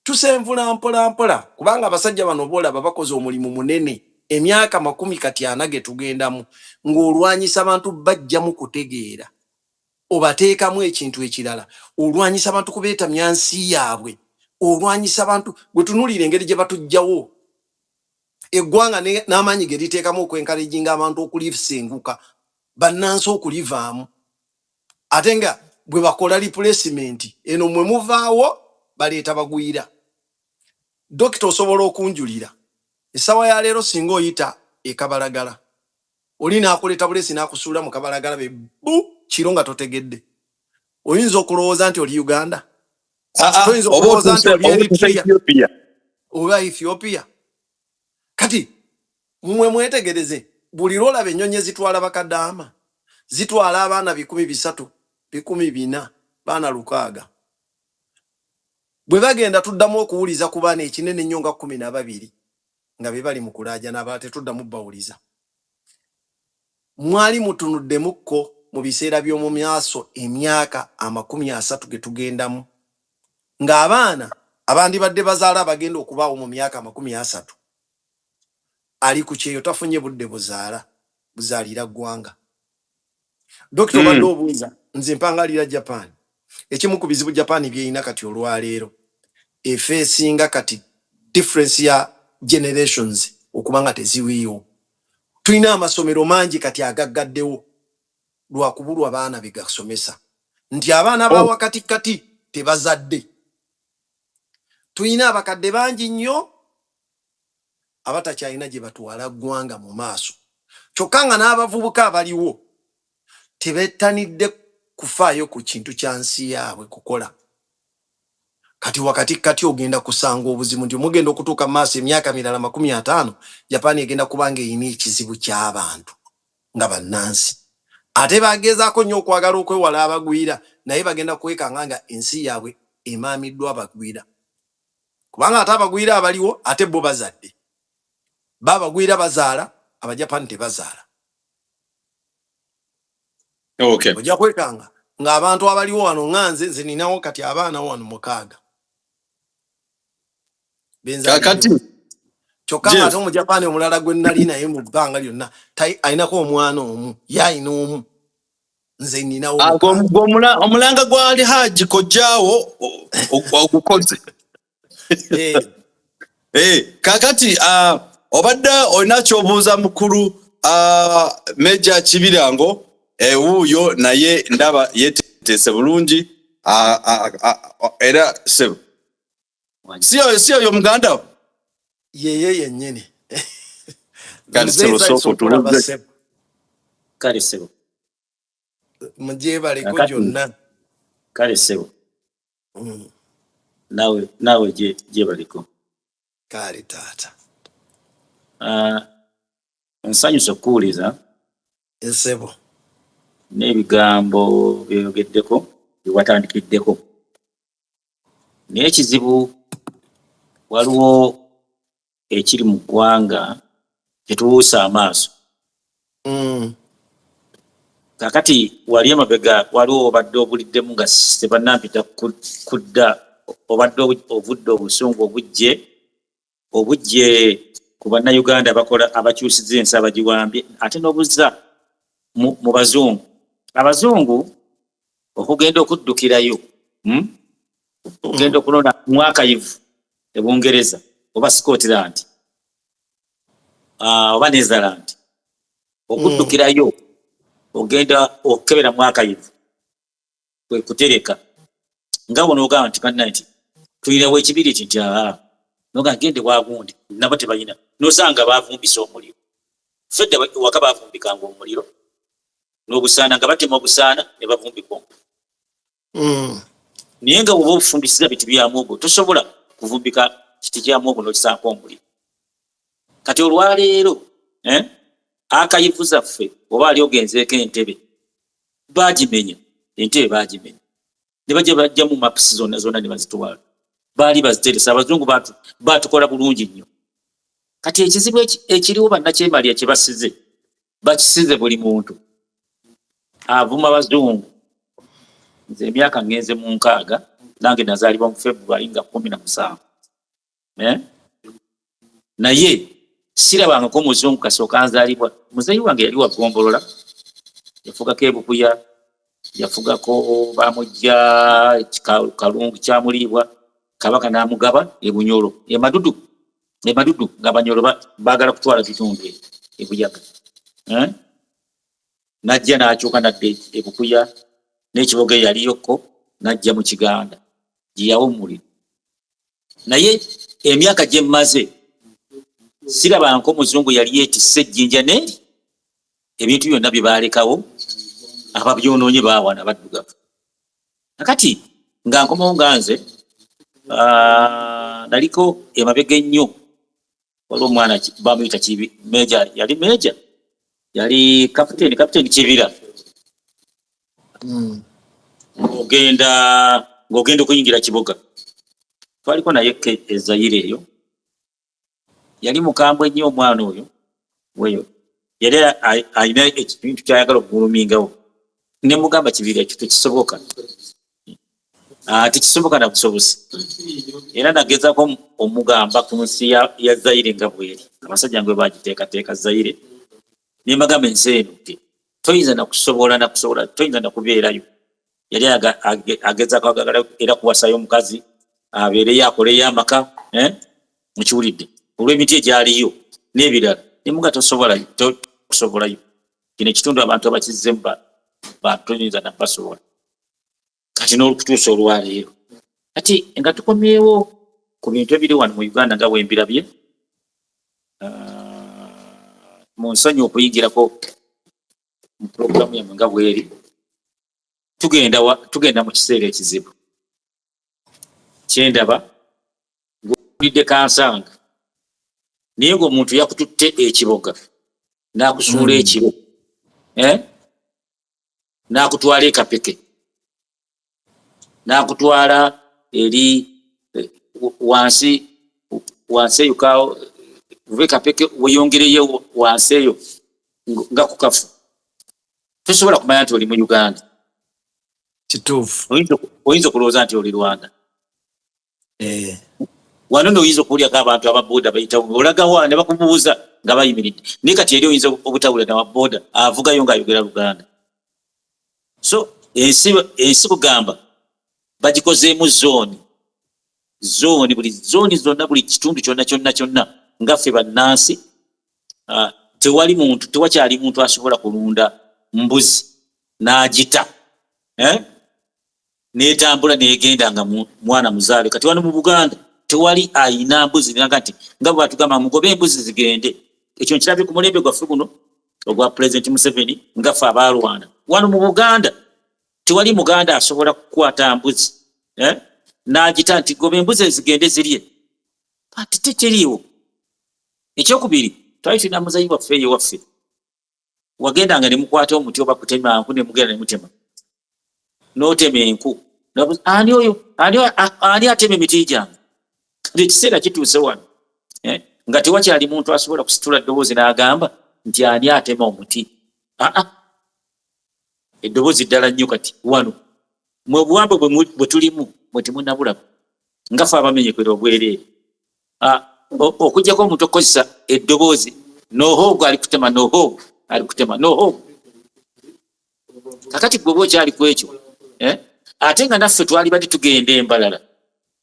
tusenvula mpola kubanga abasajja bano boolaba bakoze omulimu munene emyaka 10 kati 40 ge tugendamu ng'olwanyisa abantu bajjamu kutegeera obateekamu ekintu ekirala olwanyisa abantu kubeetamya nsi yaabwe olwanyisa abantu gwe tunuulira engeri gye batujjawo eggwanga n'amaanyi ge liteekamu okwenkalejinga abantu okulisenguka bannansi okulivaamu ate nga bwe bakola replacement eno mwe muvaawo baleeta bagwira dokita osobola okunjulira essaawa ya leero singa oyita ekabalagala oli n'akuleeta bulesi n'akusuula mu kabalagala be kiro nga totegedde oyinza okulowooza nti oli Uganda Toyinza oba okulowooza nti oli otuuse Eritrea Ethiopia. oba Ethiopia. Kati mmwe mwetegereze, buli lwolaba ennyonyi ezitwala bakadaama zitwala abaana 300, 400, baana 600. Bwe bagenda tuddamu okuwuliza ku baana ekinene ennyo nga 12 nga be bali mu kulaajana, aba tetuddamu bawuliza. Mwali mutunuddemukko mu biseera by'omu maaso emyaka 30 ge tugendamu, ng'abaana abandibadde bazaala abagenda okubaawo mu myaka 30 ali ku kyeyo tafunye budde buzaalira ggwanga. Dokita obadde obuuza, nze mpangalira Japan. Ekimu ku bizibu Japan byeyina kati olwaleero efeesinga kati difference ya generations okuba nga teziwiiwo. Tulina amasomero mangi kati agaggaddewo lwa kubulwa abaana be gasomesa, nti abaana ba wakatikati tebazadde. Tulina abakadde bangi nnyo abatakyalina gye batwala ggwanga mu maaso, kyokka nga n'abavubuka abaliwo tebettanidde kufaayo ku kintu kya nsi yaabwe kukola. Kati wakatikati ogenda kusanga obuzibu nti mugenda okutuuka mu maaso emyaka 50, Japan egenda kubanga eyina ekizibu ky'abantu nga bannansi. Ate bagezaako nnyo okwagala okwewala abagwira, naye bagenda kwekanga nga ensi yaabwe emaamiddwa abagwira. Kubanga ate abagwira abaliwo ate bo bazadde. Babagwira bazaala, Abajapani tebazaala. Okay. Ojja kwekanga ng'abantu abaliwo wano nga nze ninawo kati abaana wano 6. Kakati kyokka ate Omujapani omulala gwe nali naye mu bbanga lyonna ayinako omwana omu, ye ayina omu, nze ninawo. Omulanga gwali Haji kojjaawo ogukoze. Kakati obadde olina kyobuuza mukulu Meja Kibirango, wuuyo naye ndaba yeeteese bulungi, era sebo siyo yo muganda yeye yennyini. Kale sebo soko tuluze. Kale sebo. Mujebaleko gyonna. Kale sebo. Nawe jebaliko. Kale taata. Nsanyusa okuwuliza esebo n'ebigambo byogeddeko byewatandikiddeko. Naye ekizibu waliwo ekiri mu ggwanga kyetuwuusa amaaso. Kakati wali emabega waliwo obadde obuliddemu nga tebannampita kudda, obadde ovudde obusungu obujje ku bannayuganda abakola abakyusiza ensi abagiwambye, ate n'obuzza mu bazungu. Abazungu okugenda okuddukirayo, ogenda okunona mwakayivu e Bungereza oba Scotland oba Netherland, okuddukirayo ogenda okukebera mwakayivu kwe kutereka nga bono ogamba nti kanna nti tulinawo ekibiriti nti noga gende wagundi nabo tebalina, nosanga bavumbisa omuliro. Fedde waka bavumbikanga omuliro n'obusaana nga batema obusaana ne bavumbika omuliro. Naye nga bwoba obufumbisiza biti bya muogo tosobola kuvumbika kiti kya muogo n'okisaako omuliro. Kati olwaleero akayivu zaffe oba ali ogenzeeko entebe bagimenya, entebe bagimenya ne bajja mu mapusi zonna ne bazitwala, baali baziteresa. Abazungu batukola bulungi nnyo. Kati ekizibu ekiriwo bannakyemalya kye basize bakisize buli muntu avuma Abazungu. Nze emyaka ngenze mu 6, nange nazaalibwa mu February nga 17. Naye sirabangako Muzungu kasooka nzaalibwa. Muzeeyi wange yali wagombolola, yafugako ebukuya, yafugako bamujja Kalungu kyamuliibwa, Kabaka n'amugaba e Bunyoro, e Madudu nga Banyoro baagala kutwala bitundu e Buyaga. Najja n'akyuka nadde e Bukuya n'ekiboga yaliyokko najja mu Kiganda gye yawummulira. Naye emyaka gye mmaze sirabangako Muzungu yali yeetisse ejjinja n'eri ebintu byonna bye baalekawo ababyonoonye baawana baddugavu. Nakati nga nkomawo nga nze naliko emabega ennyo waliwo omwana bamuyita Meja, yali kapiteni Kibira. ng'ogenda okuyingira Kiboga, twaliko naye Zaire eyo, yali mukambwe nnyo omwana oyo weyo, yali alina ekintu kyayagala okugulumingawo. Ne mugamba Kibira ekyo tekisoboka, tekisoboka na busobozi. Era nagezaako omugamba ku nsi ya Zaire nga bweri, abasajja ngwe bagiteekateeka Zaire, ne mbagamba ensi eno toyinza nakusobola toyinza nakubeerayo. Yali agezaako era kuwasayo omukazi abeereyo akoleyo amaka mukiwulidde olw'emiti egyaliyo n'ebirala. Ne muga tosobolayo. Kino ekitundu abantu abakizzemu toyinza nabasobola. Kati n'olukutuusa olwaleero kati nga tukomyewo ku bintu ebiri wano mu Uganda nga bwembirabye, mu nsonyi okuyingirako mu pulogulaamu yamwe nga bweri, tugenda mu kiseera ekizibu. Kyendaba ng'owulidde kansanga naye ng'omuntu yakututte ekiboga n'akusuula ekiro, n'akutwala ekapeke, n'akutwala eri wansi eyo uve kapeke weyongereyo wansi eyo nga ku kafu, tosobola kumanya nti oli mu Uganda. Kituufu. Oyinza okulowooza nti oli Rwanda. Wano n'oyinza okuwulyako abantu ababooda bayitawo, olagawa ne bakubuuza nga bayimiridde. Naye kati eri oyinza obutawulira n'ababooda avugayo ng'ayogera Luganda. So ensi kugamba bagikozeemu zooni, buli zooni zonna, buli kitundu kyonna nga ffe bannansi. Tewakyali muntu asobola kulunda mbuzi n'agita n'etambula n'egenda nga mwana muzaale. Kati wano mu Buganda tewali ayina mbuzi nga nti nga bwe batugamba mugobe embuzi zigende. Ekyo nkirabye ku mulembe gwaffe guno ogwa Pulezidenti Museveni nga ffe abalwana. Wano mu Buganda tewali Muganda asobola kukwata mbuzi n'agita nti gobe embuzi zigende zirye. Kati tekiriiwo. Ekyokubiri, twali tulina muzayi waffe eyo waffe, wagendanga ne mukwata omuti oba kutema nku ne mugenda ne mutema, n'otema enku, ani oyo ani atema emiti gyange. Kati ekiseera kituuse wano nga tewakyali muntu asobola kusitula eddoboozi n'agamba nti ani atema omuti. Eddoboozi ddala nnyo kati wano mwe buwambe bwe tulimu mwe temunnabulaba nga ffe abamenyekwera obwereere. Okujjako omuntu okukozesa eddoboozi nohoogo alikutema, nohoogo alikutema, nohoogo. Kakati gwe okyali ku ekyo, ate nga naffe twali badde tugenda embalala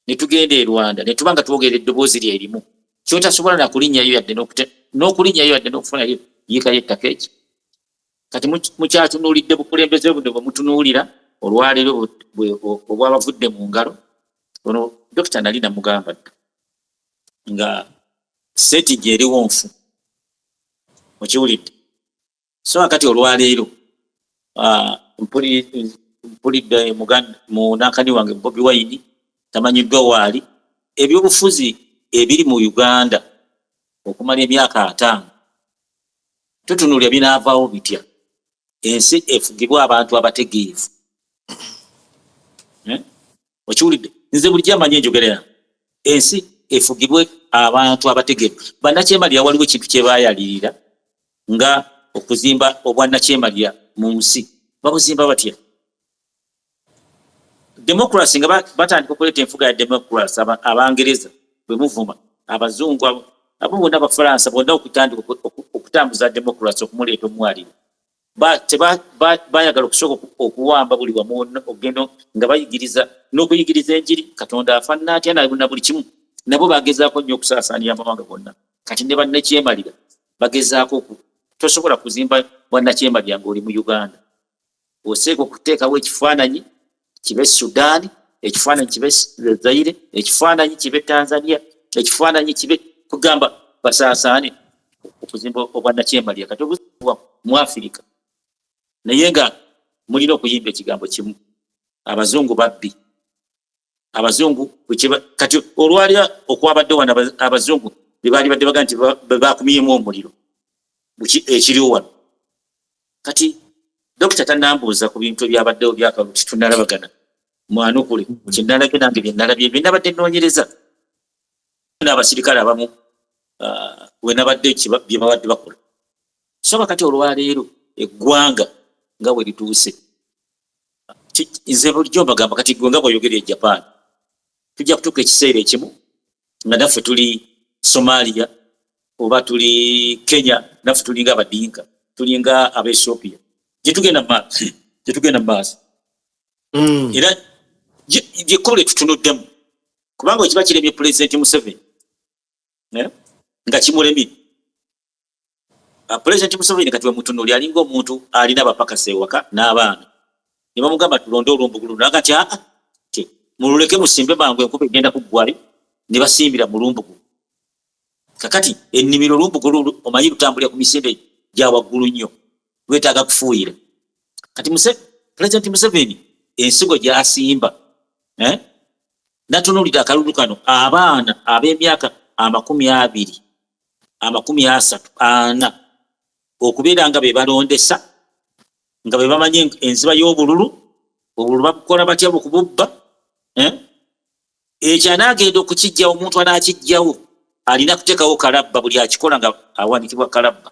ne tugenda e Rwanda ne tuba nga twogera eddoboozi lyerimu, kyotasobola nakulinnyayo yadde n'okufunayo yiikayo ettaka eki. Kati mukyatunuulidde bukulembeze buno bwe mutunuulira olwaleero obwabavudde mu ngalo. Ono Dokita nali namugamba nga setting eriwo nfu, okiwulidde. So akati olwaleero mpulidde munankani wange Bobi Wine tamanyiddwa waali, ebyobufuzi ebiri mu Uganda okumala emyaka 5 tutunuulira binaavaawo bitya. Ensi efugibwa abantu abategeevu. Okiwulidde, nze bulijjo amanyi enjogerera, ensi efugibwe abantu abategeevu. Bannakyemalira waliwo ekintu kye baayalirira nga okuzimba obwannakyemalira mu nsi. Babuzimba batya? Democracy nga batandika okuleeta enfuga ya democracy, Abangereza bwe muvuma, Abazungu abo bonna Abafalansa bonna okutandika okutambuza democracy okumuleeta omwaliro. Bayagala okusooka okuwamba buli wamu ogendo nga bayigiriza n'okuyigiriza enjiri Katonda afaanana atya na buli kimu. Nabo bagezaako nnyo okusaasaanira amawanga gonna. Kati ne bannakyemalira bagezaako tosobola kuzimba bwannakyemalira ng'oli mu Uganda. Oseeka okuteekawo ekifaananyi kibe Sudan, ekifaananyi kibe Zaire, ekifaananyi kibe Tanzania, ekifaananyi kibe kugamba basaasaane okuzimba obwannakyemalira. Kati obuzimba mu Afirika naye nga mulina okuyimba ekigambo kimu, Abazungu babbi. abazungu kati olwalya okwabadde wano abazungu bebaali badde baga nti bakumiyemu omuliro ekiriwo wano kati dokita tanambuuza ku bintu ebyabaddewo byakaluti tunalabagana mwanukule kyendalabye nange byenalabye byenabadde noonyereza n'abasirikale abamu wenabadde byebabadde bakola so kakati olwaleero eggwanga nga bwe lituuse nze bulijjo mbagamba kati gwe nga bw'oyogera e Japan tujja kutuuka ekiseera ekimu nga naffe tuli Somalia oba tuli Kenya naffe tulinga abadinka tulinga Abaethiopia gyetugenda mu maaso era gyekole tutunuddemu kubanga ekiba kiremye Pulezidenti Museveni nga kimulemi Pulezidenti Museveni kati wemutunuli alinga omuntu alina abapakasi ewaka n'abaana ne bamugamba tulonde olumbugulu naga nti mululeke musimbe mangu enkuba egenda kuggwayo ne basimbira mu lumbugulu kakati ennimiro lumbugulu omanyi lutambulira ku misinde gya waggulu nnyo lwetaaga kufuuyira kati Pulezidenti Museveni ensigo gy'asimba natunulira akalulu kano abaana ab'emyaka 20, 30, 40 okubeera nga be balondesa nga be bamanye enziba y'obululu bakukola batya okububba ekyo anaagenda okukijjawo omuntu anaakijjawo alina kuteekawo kalabba buli akikola nga awanikibwa kalabba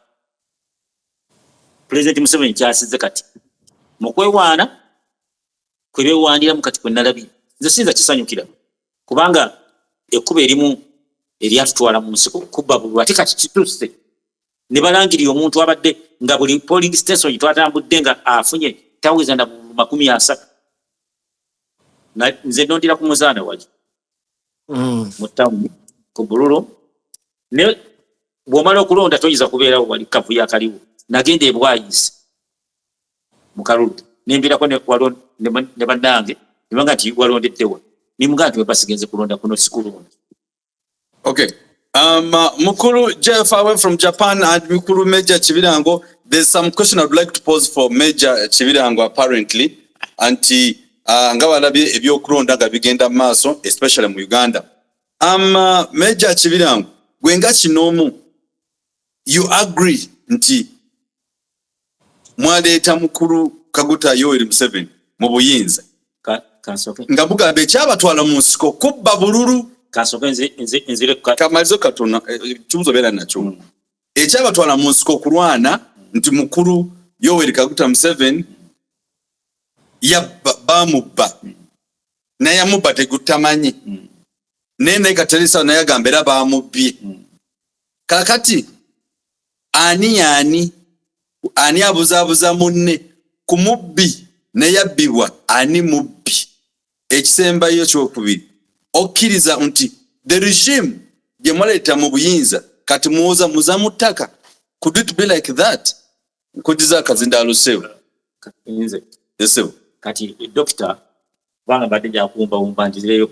Pulezidenti Museveni kyasize kati mu kwewaana kwe beewaaniramu kati kwe nalabye nze sinza kisanyukira kubanga ekkuba erimu eryatutwala mu nsiko kubba bululu ate kati kituuse ne balangirira omuntu abadde nga buli polling station twatambudde nga afunye taweza na 30 nze nondira ku muzaana wali mu ttawuni ku bululu ne bw'omala okulonda toyinza kubeerawo wali kavu yakaliwo nagenda e Bwayiisi mu kalulu nembirako ne bannange ne banga nti walondeddewa nimuga nti webasigenze kulonda kuno sikulonda. Okay. Mukuru Jeff away from Japan and Mukuru Major Chivirango, there's some question I would like to pose for Major Chivirango apparently. Anti ngawalabi ebyo kulonda nga bigenda maaso especially mu Uganda. Major Chivirango, gwenga kinomu you agree nti mwaleeta Mukuru Kaguta Yoweri Museveni mu buyinza nga mugambe ekyabatwala mu nsiko kubba bululu kamalizo katona kibuzo beera nakyo ekyabatwala mu nsiko okulwana nti Mukuru Yoweri Kaguta Museveni bamubba naye yamubba tegutamanyi naye Kateresa naye agamba era bamubbye kakati ani abuzaabuza munne ku mubbi ne yabbibwa ani mubbi ekisembayo kyokubiri okkiriza nti the regime gye mwaleeta mu buyinza kati muwoza muzamu ttaka could it be like that nkudiza akazinda alusewo yesewo kati dokita kubanga mbadde njakuwumbawumba njireyo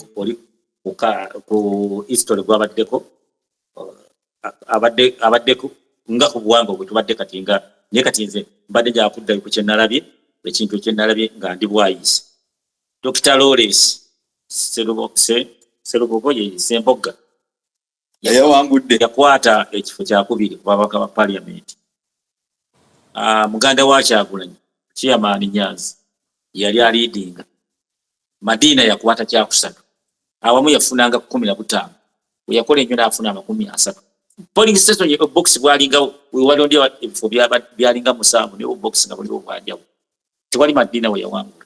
ku history gwabaddeko abaddeko nga ku buwangwa bwe tubadde kati nga naye kati nze mbadde njakuddayo ku kyenalabye ekintu ekyenalabye nga ndi Bwayiisi Dr. Lawrence Serubogoye Sembogga yawangudde yakwata ekifo kyakubiri ku babaka ba parliament muganda wa Kyagulanyi Chairman Nyanzi yali alidinga Madina yakwata kyakusatu awamu yafunanga 15 yakola ennyo n'afuna 30 polling station ye box bwalingawo walondia ebifo byalinga musanvu ne box nga buliwo bwajawo tewali Madina we yawangula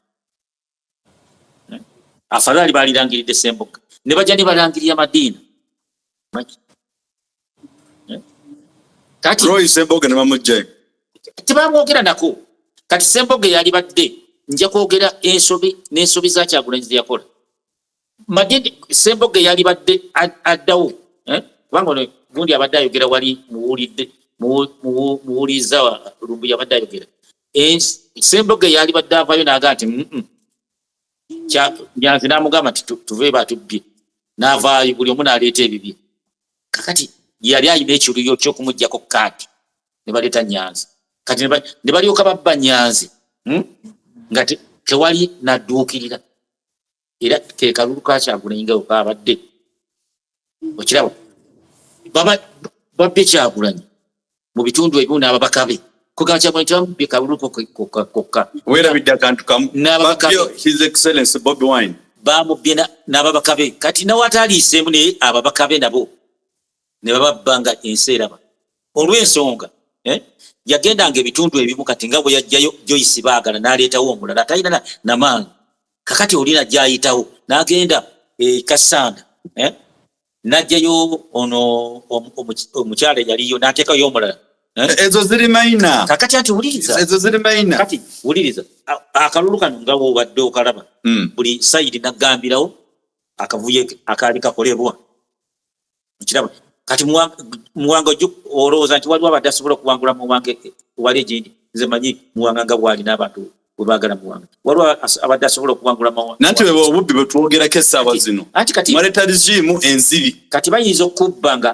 afadhali balirangiridde Sembogga ne bajja ne balangirira Madina kati Roy Sembogga ne bamujja tebamwogera nako kati Sembogga yali badde nja kwogera n'ensobi za Kyagulanyi ze yakola Madina Sembogga yali badde addawo kubanga gundi abadde ayogera wali muwuliza lumbu yabadde ayogera Sembogga yali badde avayo n'aga nti Nyanzi n'amugamba nti tuve batubbye n'avaayo buli omu n'aleeta ebibye kakati yali ayina ekiruyo ky'okumuggyako kaati ne baleeta Nyanzi kati ne balyoka babba Nyanzi nga tewali nadduukirira era ke kalulu ka Kyagulanyi nga kabadde okiraba babbe Kyagulanyi mu bitundu ebimu n'ababaka be kugamba Kyagulanyi tebamubye kalulu kokka weerabidde akantu kamu n'ababaka be His Excellency Bobi Wine bamubye n'ababaka be kati nawe ataaliiseemu naye ababaka be nabo ne bababbanga ensi eraba olw'ensonga yagendanga ebitundu ebimu kati nga bwe yajjayo Joyce Baagala n'aleetawo omulala atalina namaanyi kakati olina gyayitawo n'agenda Kasanda n'ajjayo ono omukyala yaliyo n'ateekayo omulala ezo ziri mayina kakati ati wuliriza ezo ziri mayina kati wuliriza akalulu kano nga bw'obadde okalaba buli sayidi naggambirawo akavuyo akaali kakolebwa nkiraba kati muwanga olowooza nti waliwo abadde asobola okuwangula muwange wali egindi nze manyi muwanga nga bwali n'abantu bwe baagala muwanga waliwo abadde asobola okuwangula nanti bwe obubbi bwe twogerako essaawa zino mwaleta regimu enzibi kati bayinza okubba nga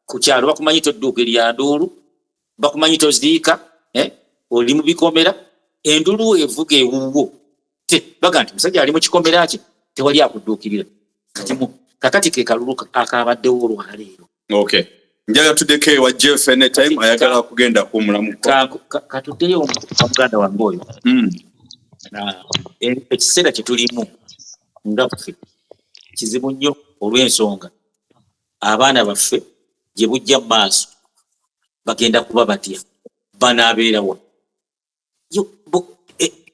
ku kyalo bakumanyi todduuka erya nduulu bakumanyi toziika oli mu bikomera endulu evuga ewuwo baga nti musajja ali mu kikomera kye tewali akudduukirira kakati ke kalulu akabaddewo olwaleero okay njaga tuddeko ewa Jeff anytime ayagala kugenda kumulamu katuddeyo muganda wange oyo ekiseera kye tulimu nga ffe kizibu nnyo olw'ensonga abaana baffe gye bujja mu maaso bagenda kuba batya banaabeerawa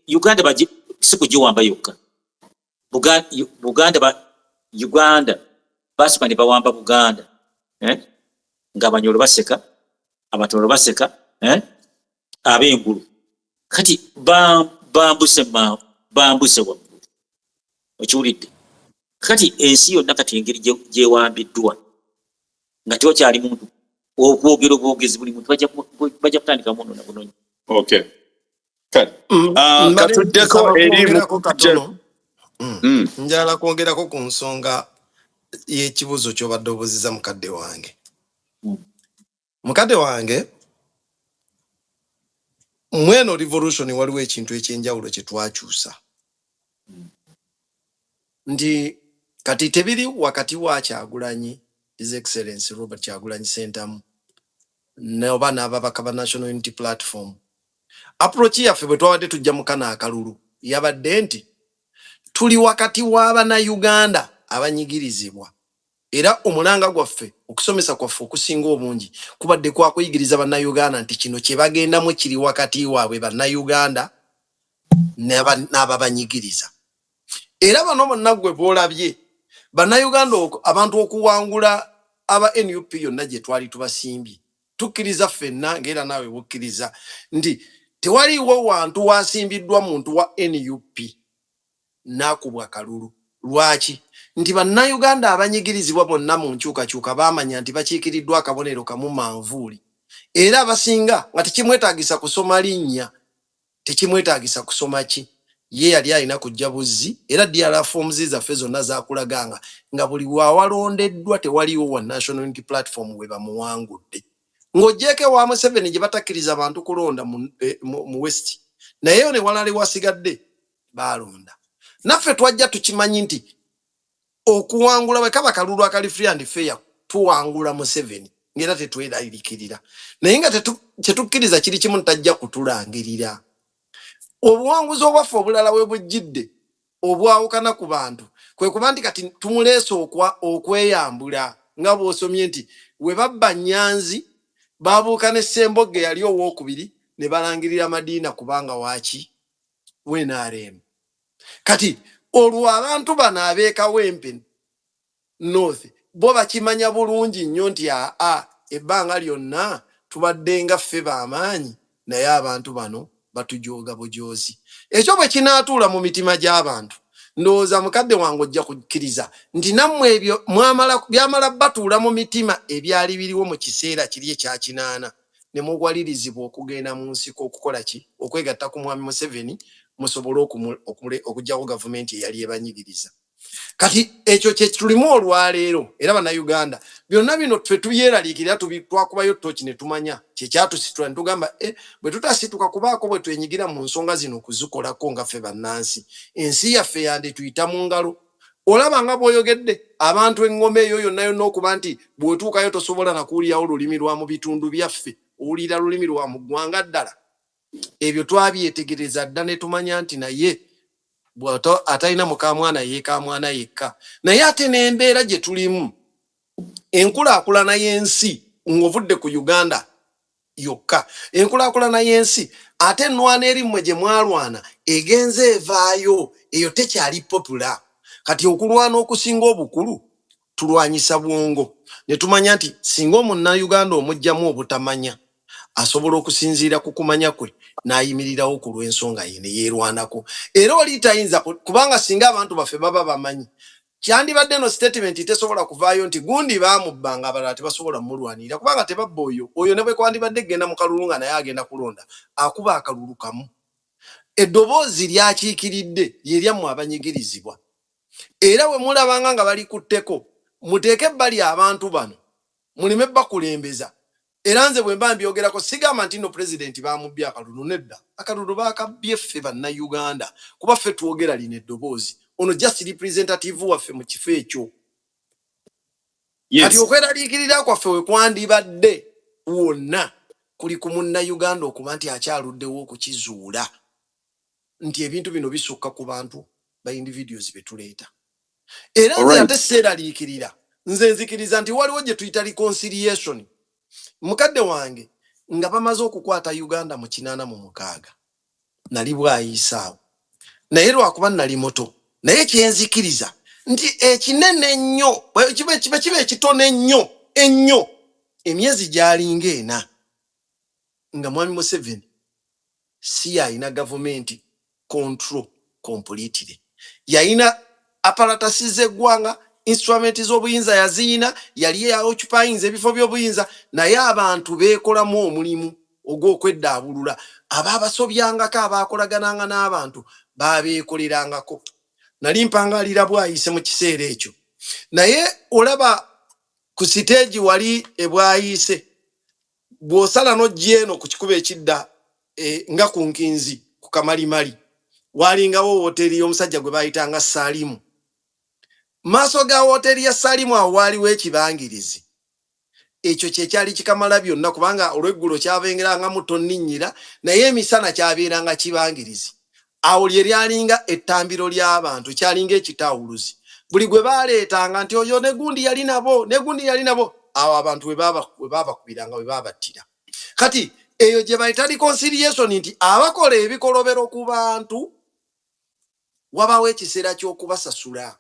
Uganda si kugiwamba yokka Uganda basima ne bawamba Buganda ng'Abanyoro baseka Abatooro baseka ab'engulu kati bambuse waggulu okiwulidde kati ensi yonna kati engeri gyewambiddwa nga tewakyali muntu okwogera obwogezi buli muntu bajja kutandika muno na bunonya okay katuddeko eri mu njala kwongerako ku nsonga y'ekibuuzo ky'obadde obuuziza mukadde wange. Mukadde wange, mweno revolution waliwo ekintu ekyenjawulo kye twakyusa. Nti kati tebiri wakati wa Kyagulanyi, His Excellency Robert Kyagulanyi Ssentamu, n'oba n'ababaka ba National Unity Platform. Approach yaffe bwe twabadde tujja mu kana akalulu yabadde nti tuli wakati w'Abannayuganda abanyigirizibwa era omulanga gwaffe okusomesa kwaffe okusinga obungi kubadde kwakuyigiriza Bannayuganda nti kino kye bagendamu kiri wakati waabwe Bannayuganda n'ababanyigiriza. Era bano bonna gwe boolabye Bannayuganda abantu okuwangula aba NUP yonna gye twali tubasimbye tukkiriza ffenna ng'era naawe bukkiriza nti tewaliwo wantu wasimbiddwa muntu wa NUP n'akubwa kalulu. Lwaki? Nti Bannayuganda abanyigirizibwa bonna mu nkyukakyuka baamanya nti bakiikiriddwa akabonero kamu manvuuli. Era abasinga nga tekimwetaagisa kusoma linnya, tekimwetaagisa kusoma ki. Ye yali alina kujja buzzi era DRF forms zaffe zonna zaakulaganga nga buli waawalondeddwa tewaliwo wa National Unity Platform we bamuwangudde. Ng'ogyeko wa Museveni gye batakkiriza abantu kulonda mu West. Naye ne walale wasigadde baalonda. Naffe twajja tukimanyi nti okuwangula bwe kaba kalulu akali free and fair tuwangula Museveni ng'era tetweraliikirira. Naye nga kyetukkiriza kiri kimu tajja kutulangirira. Obuwanguzi obwaffe obulala we bujjidde obwawukana ku bantu kwe kuba nti kati tumuleese okweyambula nga bw'osomye nti we babba Nyanzi baabuuka ne Ssembogge yali owookubiri ne balangirira Madiina kubanga waaki NRM. Kati olwo abantu bano ab'eKawempe North bo bakimanya bulungi nnyo nti ebbanga lyonna tubadde nga ffe b'amaanyi naye abantu bano batujooga bujoozi. Ekyo bwe kinaatuula mu mitima gy'abantu ndowooza mukadde wange ojja kukkiriza nti nammwe ebyo byamala batuula mu mitima ebyali biriwo mu kiseera kiri ekya 8 ne mugwalirizibwa okugenda mu nsiko okukola ki okwegatta ku Mwami Museveni musobole okugyawo gavumenti eyali ebanyigiriza. Kati ekyo kye tulimu olwaleero era Bannayuganda byonna bino ffe tubyeraliikirira twakubayo ttooki ne tumanya kyekyatusitula ne tugamba bwe tutasituka kubaako bwe twenyigira mu nsonga zino okuzikolako nga ffe bannansi ensi yaffe yande tuyita mu ngalo olaba nga bw'oyogedde abantu engoma eyo yonna yonna okuba nti bw'otuukayo tosobola nakuwulirawo lulimi lwa mu bitundu byaffe owulira lulimi lwa mu ggwanga ddala. Ebyo twabyetegereza dda ne tumanya nti naye atalina mukamwana yeekamwana yekka. Naye ate n'embeera gye tulimu enkulaakulana y'ensi ng'ovudde ku Uganda yokka, enkulaakulana y'ensi ate ennwana erimmwe gye mwalwana egenze evaayo, eyo tekyali popula. Kati okulwana okusinga obukulu tulwanyisa bwongo ne tumanya nti singa omunnayuganda omugjamu obutamanya asobola okusinziira ku kumanya kwe n'ayimirirawo ku lw'ensonga ye ne yeerwanako. Era oli tayinza kubanga singa abantu baffe baba bamanyi kyandibadde no statement tesobola kuvaayo nti gundi baamubbanga abalala tebasobola mmulwanirira kubanga tebabba oyo ne bwe kwandibadde genda mu kalulu nga naye agenda kulonda akuba akalulu kamu. Eddoboozi lyakiikiridde lye lyammwe abanyigirizibwa. Era bwe mulabanga nga bali ku tteko muteeke ebbali abantu bano muleme bakulembeza. Era nze bwe mba mbyogerako sigamba nti no pulezidenti baamubbye akalulu, nedda. Akalulu baakabbye ffe bannayuganda kuba ffe twogera lino eddoboozi. Ono just representative waffe mu kifo ekyo. Kati okweraliikirira kwaffe we kwandibadde wonna kuli ku munnayuganda okuba nti akyaluddewo okukizuula nti ebintu bino bisukka ku bantu ba individuals be tuleeta. Era nze ate seeraliikirira, nze nzikiriza nti waliwo gye tuyita reconciliation. Mukadde wange nga bamaze okukwata Uganda mu 86 nali bwayisaawo, naye lwakuba nali muto. Naye kyenzikiriza nti ekinene ennyo kiba ekitono ennyo emyezi gyalinga 4 nga Mwami Museveni si yalina gavumenti control completely. Yalina apparatasi z'eggwanga, instrument z'obuyinza yaziyina, yali yaoccupyinze ebifo by'obuyinza, naye abantu beekolamu omulimu ogw'okweddaabulula. Abaabasobyangako abaakolagananga n'abantu baabeekolerangako. Nali mpangalira bwayise mu kiseera ekyo. Naye olaba ku siteegi wali ebwayise bw'osala n'ojja eno ku kikuba ekidda nga ku Nkinzi ku Kamalimali walingawo wooteeri y'omusajja gwe baayitanga Saalimu. Maaso ga wooteeri ya Saalimu awo waaliwo ekibangirizi. Ekyo kye kyali kikamala byonna kubanga olw'eggulo kyabengerangamu tonninnyira naye emisana kyabeeranga kibangirizi. Awo lye lyalinga ettambiro ly'abantu, kyalinga ekitawuluzi. Buli gwe baaleetanga nti oyo ne gundi yali nabo, awo abantu we baabakubiranga we baabattira. Kati eyo gye bayita reconciliation nti abakola ebikolobero ku bantu wabawo ekiseera ky'okubasasula.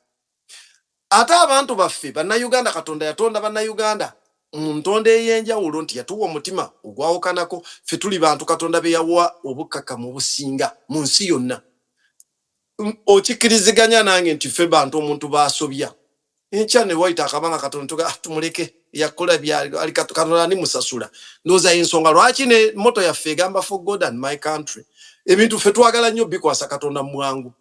Ate abantu baffe bannayuganda, Katonda yatonda bannayuganda ntonda ey'enjawulo nti yatuwa omutima ogwawukanako. Ffe tuli bantu Katonda be yawa obukkakkamu obusinga mu nsi yonna. Okikkiriziganya nange nti ffe bantu omuntu baasobya enkya ne wayita akabanga Katonda tumuleke yakola byali Katonda ni musasula. Ndowooza ensonga lwaki ne moto yaffe egamba for God and my country. Ebintu ffe twagala nnyo bikwasa Katonda mwangu.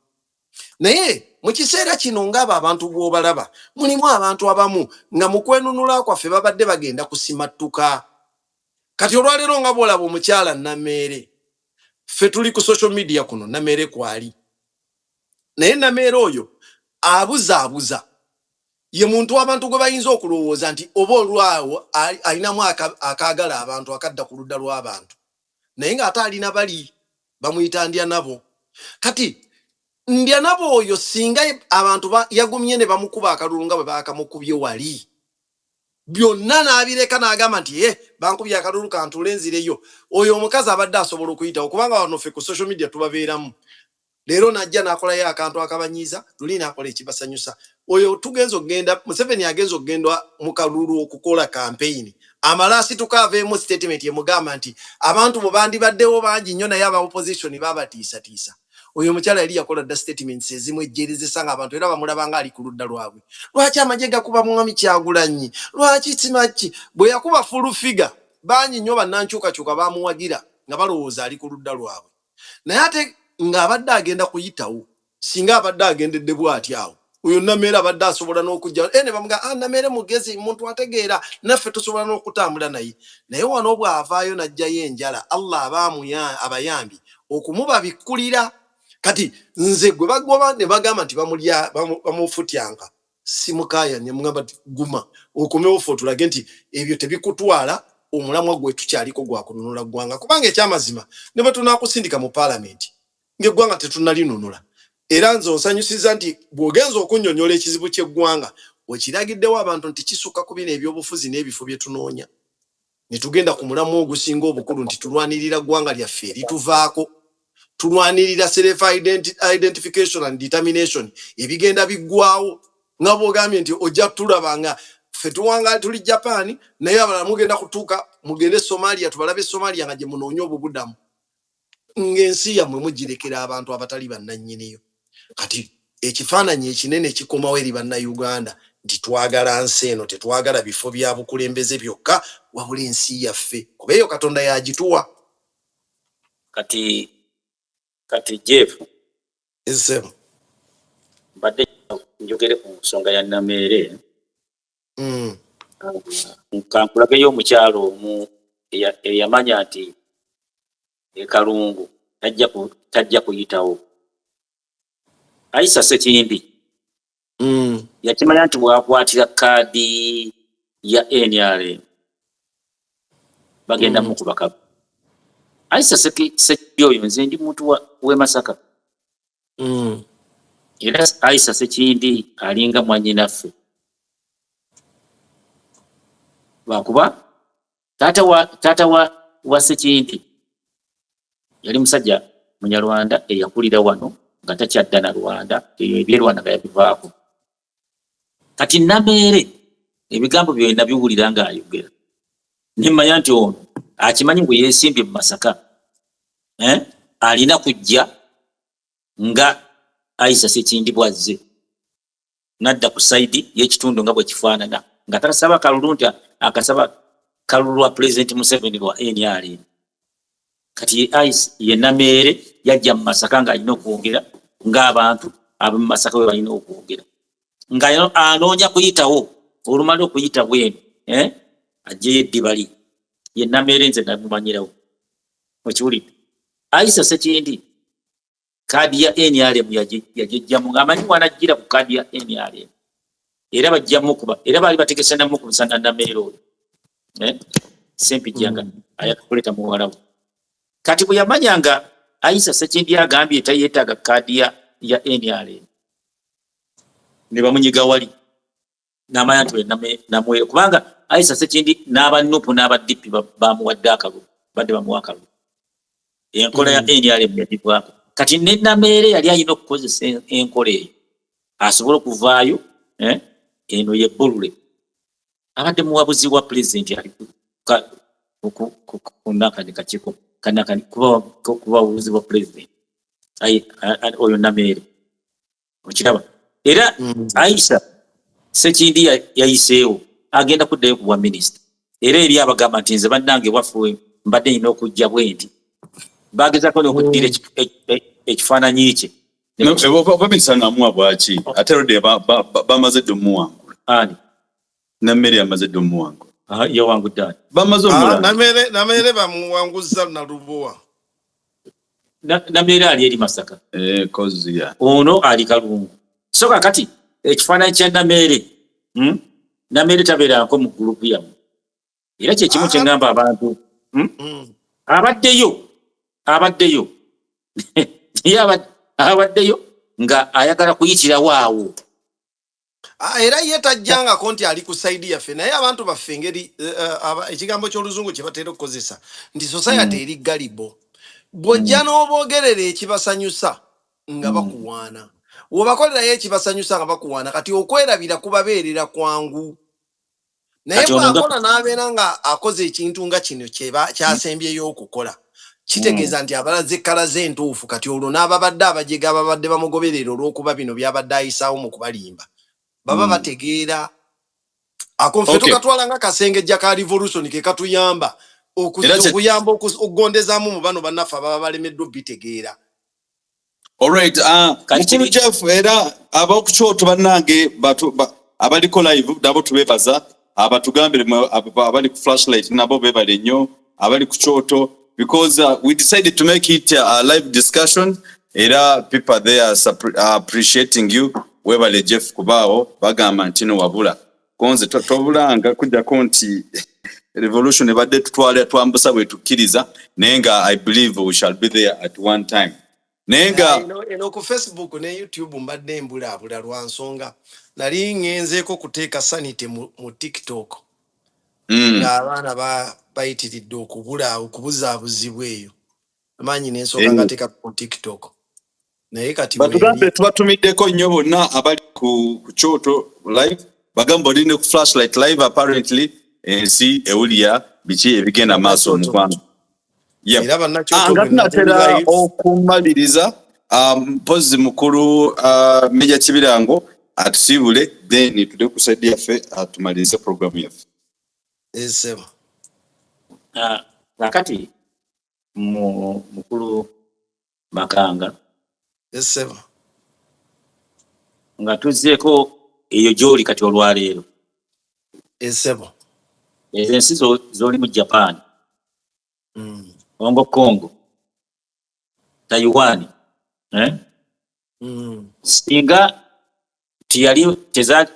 Naye mu kiseera kino ng'abo abantu bw'obalaba mulimu abantu abamu nga mu kwenunula kwaffe babadde bagenda kusimattuka. Kati olwaleero nga bw'olaba omukyala Nameere, ffe tuli ku social media kuno Nameere kwali. Naye Nameere oyo abuzaabuza ye muntu w'abantu gwe bayinza okulowooza nti oba olwawo alinamu akaagala abantu akadda ku ludda lw'abantu. Naye ng'ate alina bali bamuyita ndya nabo. Kati ndya nabo oyo singa abantu yagumye ne bamukuba akalulu nga bwe baakamukubye wali, byonna n'abireka n'agamba nti bankubye akalulu kantuule nzireyo, oyo omukazi abadde asobola okuyitawo kubanga wano ffe ku social media tubabeeramu. Leero najja n'akolayo akantu akabanyiiza, luli n'akola ekibasanyusa. Oyo tugenza okgenda, Museveni agenza okgenda mu kalulu okukola campaign. Amalaasi tukaaveemu statement yemugamba nti abantu bwe bandibaddewo bangi nnyo naye aba opposition baabatiisatiisa. Oyo omukyala yali yakola dda statements ezimu ejjeerezesa nga abantu era bamulaba nga ali ku ludda lwabwe. Lwaki amagye gakuba Mwami Kyagulanyi? Lwaki Kimaki? Bwe yakuba full figure bangi nnyo bannankyukakyuka baamuwagira nga balowooza ali ku ludda lwabwe. Naye ate ng'abadde agenda kuyitawo singa abadde agendedde bw'ati awo, oyo Nameere abadde asobola n'okujja ne bamuga Nameere mugezi, muntu ategeera, naffe tusobola n'okutambula naye. Naye wano bw'avaayo n'ajjayo enjala, Allah abayambi okumubabikkulira. kati nze gwe bagoba ne bagamba nti bamufutyanga simukaya ne mugamba guma okomewo fo tulage nti ebyo tebikutwala omulamwa gwe tukyaliko gwa kununula ggwanga kubanga ekyamazima ne batunakusindika mu parliament ng'eggwanga tetunalinunula era nze onsanyusiza nti bw'ogenza okunnyonnyola ekizibu ky'eggwanga wekiragiddewo abantu nti kisukka ku bino ebyobufuzi n'ebifo bye tunoonya ne tugenda ku mulamwa ogusinga obukulu nti tulwanirira ggwanga lyaffe erituvaako tulwanirira self identification and determination ebigenda biggwawo nga bw'ogambye nti ojja tulabanga ffe tuwanga tuli Japan naye abalala mugenda kutuuka mugende Somalia tubalabe Somalia nga gye munoonya obubuddamu ng'ensi yammwe mugirekera abantu abatali bannannyiniyo kati ekifaananyi ekinene kikomawo eri bannayuganda nti twagala nsi eno tetwagala bifo bya bukulembeze byokka wabula ensi yaffe kuba eyo Katonda yagituwa kati Jeff mbadde njogere ku nsonga ya Nameere kankulageyo omukyalo omu eyamanya nti Kalungu tajja kuyitawo Aisha Sekindi yakimanya nti bwakwatira kaadi ya NRM bagenda mukubaka Aisha Sekindi oyo nze ndi muntu we Masaka era Aisha Sekindi alinga mwannyinaffe lwakuba taata wa Sekindi yali musajja Munyarwanda eyakulira wano nga takyadda na Rwanda eyo ebyerwanda nga yabivaako kati Nameere ebigambo byonna biwulira nga ayogera nimanya nti ono akimanyi ngu yeesimbye mu Masaka alina kujja nga Aisha Sekindi bwazze nadda ku saidi y'ekitundu nga bwe kifaanana nga tasaba kalulu nti akasaba kalulu lwa President Museveni lwa NRM kati ye Nameere yajja mu Masaka ng'alina okwogera ng'abantu ab'omu Masaka bwe balina okwogera nga anoonya kuyitawo olumala okuyita bwenu ajjeyo eddibali ye Nameere nze namumanyirawo okiwulidde Aisha Sekindi kaadi ya NRM yagijjamu ng'amanyi wanajjira ku kaadi ya NRM era bajjamu kuba era baali bategese namukubisa na Nameere oyo Sempijjanga ayakakuleta muwala we kati bwe yamanyanga Aisha Sekindi agambye tayeetaaga kaadi ya NRM ne bamunyiga wali n'amanya nti namwere kubanga Aisha Sekindi n'abanupu n'abaddipi bamuwadde akalulu badde bamuwa akalulu enkola ya NRM yagivaamu kati ne Nameere yali alina okukozesa enkola eyo asobole okuvaayo eno yebbulule abadde muwabuzi wa pulezidenti ali kunakani kakiiko kanakani kuba wabuzi wa pulezidenti oyo Nameere okiraba era Aisha Sekindi yayiseewo agenda kuddayo ku bwa minisita era eri abagamba nti nze bannange waffe mbadde nina okujja bwenti bagezako n'okuddira ekifaananyi kye minisita namuwa bwaki ate rodde bamaze dde omuwangula ani Nameere yamaze dde omuwangula yawangudde ani bamaze omulala Nameere bamuwanguzza Nalubowa Nameere ali eri Masaka kozi ya ono ali Kalungu so kakati ekifaananyi kya Nameere Nameere tabeerako mu gurupu yamu era kyekimu kye ngamba abantu abaddeyo abaddeyo nga ayagala kuyitirawo awo era ye tajjangako nti ali ku saidi yaffe naye abantu baffe engeri ekigambo ky'oluzungu kye batera okukozesa nti society eri galibo bw'ojja n'oboogerera ekibasanyusa nga bakuwaana wobakolerayo ekibasanyusa nga bakuwaana kati okwerabira kubabeerera kwangu naye bw'akola n'abeera nga akoze ekintu nga kino kyasembyeyo okukola kitegeeza nti abalaze ekkala z'entuufu kati olwo n'ababadde abajega ababadde bamugoberera olw'okuba bino byabadde ayisaawo mu kubalimba baba bategeera akonfe tukatwala nga kasengejja ka revolution ke katuyamba okuyamba okugondezaamu mu bano bannaffe ababa balemeddwa bitegeera. Alright, mukulu Jeff era ab'okukyoto bannange abaliko live nabo tubebaza abatugambire abali ku flashlight nabo bebale nnyo abali ku kyoto because we decided to make it a live discussion era people there are appreciating you webale Jeff kubaawo bagamba nti no wabula konze tobulanga kujjako nti revolution ebadde tutwala twambusa bwe tukkiriza naye nga I believe we shall be there at one time naye nga eno ku Facebook ne YouTube mbadde mbulaabula lwa nsonga nali ngenzeeko kuteeka sanite mu TikTok ng'abaana bayitiridde okubuzaabuzibwa eyo amanyi n'ensonga ngateeka ku TikTok naye kati batugambe tubatumiddeko nnyo bonna abali ku kyoto live bagamba oline ku flashlight live apparently ensi ewulya biki ebigenda maaso omukwano nga tunatera okumaliriza mpozi mukulu Meja Kibirango atusiibule then tude ku side yaffe atumalirize programu yaffe eseba nakati mukulu Makanga eseba nga tuzzeeko eyo gy'oli kati olwaleero eseba ezo ensi z'oli mu Japan Hong Kong Taiwan singa tiyali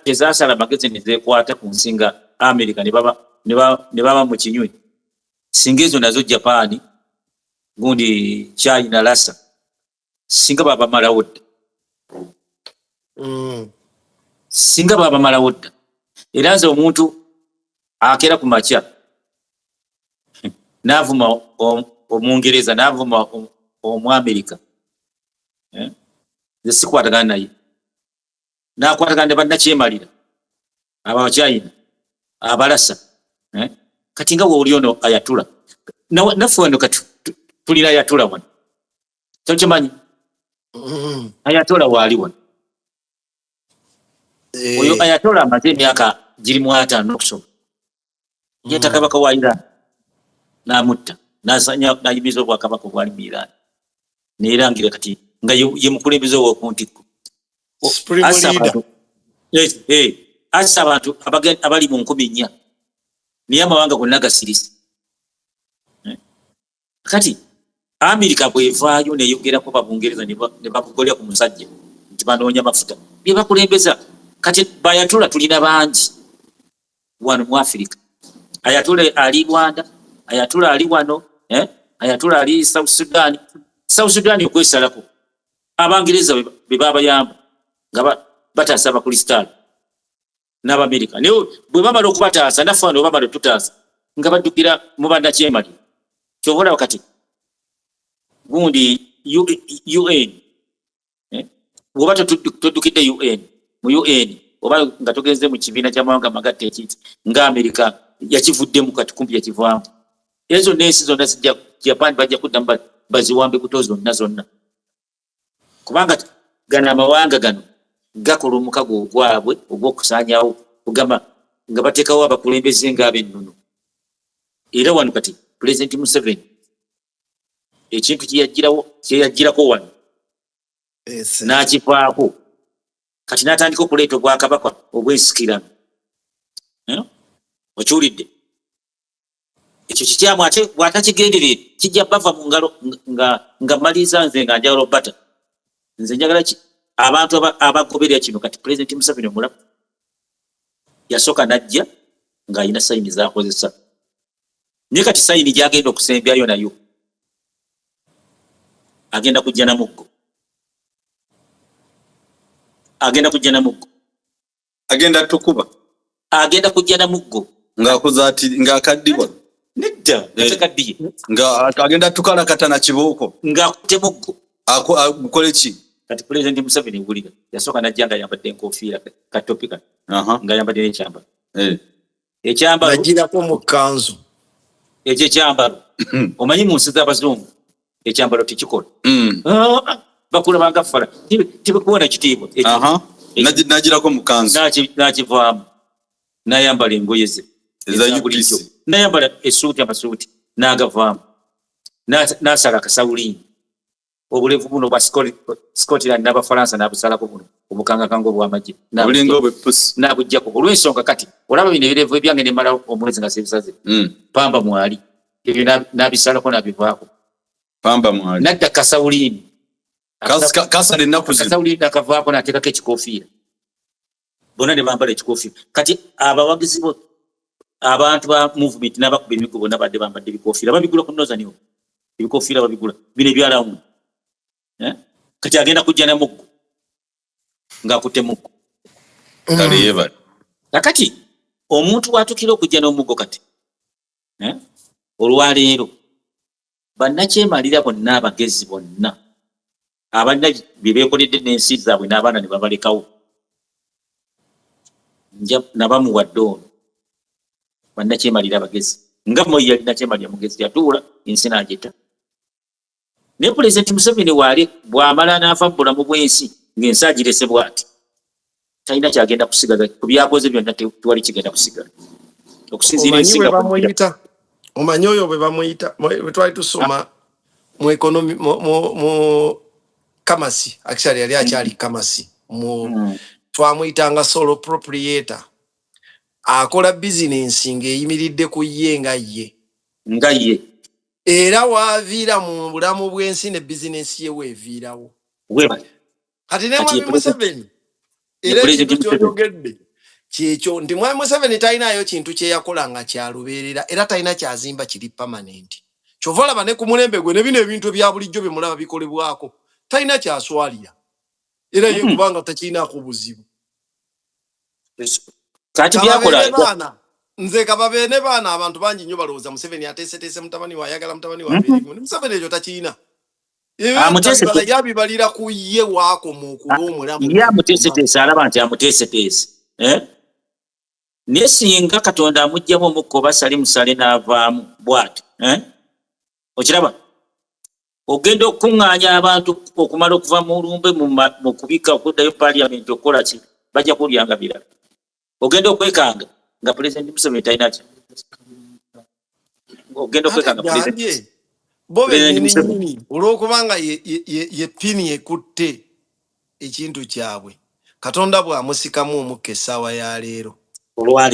tezasala magezi nezekwata ku nsinga America ne baba mu kinywi singa ezo nazo Japan gundi China Russia singa baba malawo dda singa baba malawo dda era nze omuntu akera ku makya n'avuma Omungereza n'avuma Omuamerika nze sikwatagana naye n'akwatagana ne bannakyemalira Abachina Abalasa kati nga wooli ono ayatula naffe wano kati tulina ayatula wano tokimanyi ayatula waali wano oyo ayatula amaze emyaka giri mu 5 okusobola yeta kabaka wa Iran n'amutta n'ayimiza obwakabaka obwali mu Iran neerangira kati nga ye mukulembeze w'okuntikko assa abantu abali mu 4,000 niye amawanga gonna gasirisi kati Amerika bwevaayo neyogerako Babungereza ne bakugolya ku musajja nti banoonya mafuta bye bakulembeza kati bayatula tulina bangi wano mu Afrika ayatula ali Rwanda ayatula ali wano ayatula ali South Sudan okwesalako Abangereza be babayamba nga bataasa abakristaayo n'Abamerika naye bwe bamala okubataasa naffe wano bamala tutaasa nga baddukira mu bannakyemalira kyobola wakati gundi UN oba toddukidde UN mu UN oba nga togenze mu kibiina ky'amawanga amagatte ekiti nga Amerika yakivuddemu kati kumpi yakivaamu ezo n'ensi zonna zijja Japan bajja kuddamu baziwambe buto zonna kubanga gano amawanga gano gakola omukago ogwabwe ogw'okusaanyawo kugamba nga bateekawo abakulembeze ng'ab'ennono era wano kati President Museveni ekintu kyeyagirako wano n'akivaako kati n'atandika okuleeta obwakabaka obwensikirano okiwulidde ekyo kikyamu ate bw'atakigenderera kijja bava mu ngalo nga maliriza nze nga njagala obbata nze njagala abantu abagoberera kino kati President Museveni omulamu yasooka najja ng'alina sayini z'akozesa naye kati sayini gy'agenda okusembyayo nayo agenda kujja na muggo agenda tukuba agenda kujja na muggo ng'akaddibwa nedda atakaddiye nga agenda tukalakata na kibooko ng'akutte muggo akole ki kati President Museveni wulira yasooka najja nga yambadde enkofiira katopika nga yambadde n'ekyambalo ekyambalo bagirako mu kanzu ekyo ekyambalo omanyi mu nsi z'abazungu ekyambalo tekikola bakulaba nga fala tibikuwona kitiibwa nagirako mu kanzu n'akivaamu n'ayambala engoye ze n'ayambala amasuuti n'agavaamu n'asala akasawuliini obulevu buno bwa Scotland n'Abafalansa n'abusalako buno obukangakanga obw'amagye n'abuggyako olw'ensonga kati olaba bino ebirevu ebyange ne mmala omwezi nga sebisaze pamba mwali ebyo n'abisalako n'abivaako pamba mwali nadda kasawuliini Kasa ennaku zino. Kasawuli nakavaako n'ateekako ekikoofiira. Bonna ne bambala ekikoofiira. Kati abawagizi bo abantu ba movement n'abakuba emiggo bonna badde bambadde ebikoofiira. Babigula ku Nozaniyo. Ebikoofiira babigula. Bino ebyalamu. Kati agenda kujja na muggo. Ng'akutte muggo. Kale yebale. Kakati omuntu watukira okujja n'omuggo kati. Olwaleero bannakyemalira bonna abagezi bonna abalina bye beekoledde n'ensi zaabwe n'abaana ne babalekawo nabamuwadde ono bannakyemalira abagezi nga Moi yali nakyemalira mugezi yatuula ensi n'agyetta naye Pulezidenti Museveni waali bw'amala n'afa mu bulamu bw'ensi ng'ensi agirese bw'ati talina kyagenda kusigala ku byakoze byonna tewali kigenda kusigala okusinziira ensi nga omanyi oyo bwe bamuyita bwe twali tusoma mu economy mu Kamasi actually yali akyali Kamasi twamuyitanga solo proprietor akola business ng'eyimiridde ku ye nga ye era waaviira mu bulamu bw'ensi ne business ye weeviirawo kati ne Mwami Museveni era ekintu ky'oyogedde kyekyo nti Mwami Museveni talinayo kintu kye yakola nga kyalubeerera era talina kyazimba kiri permanent kyova olaba ne ku mulembe gwe ne bino ebintu ebya bulijjo bye mulaba bikolebwako talina kyaswalira era ye kubanga takirinaako buzibu kati byakola nze kababeene baana abantu bangi nnyo balowooza Museveni ateeseteese mutabani we ayagala mutabani we abeeremu ne Museveni ekyo takirina yabibalira ku ye waako mu kuba omulamu ye amuteeseteese alaba nti amuteeseteese naye singa Katonda amugjamu omukka oba sali musale n'avaamu bw'ati okiraba ogenda okuŋŋaanya abantu okumala okuva mu lumbe mu kubika okuddayo Parliament okukola ki bajja kulyanga birala ogenda okwekanga nga Pulezidenti Museveni talina ki ogenda okwekanga Pulezidenti bo bennyini olw'okubanga ye pini ekutte ekintu kyabwe Katonda bw'amusikamu omukka essaawa ya leero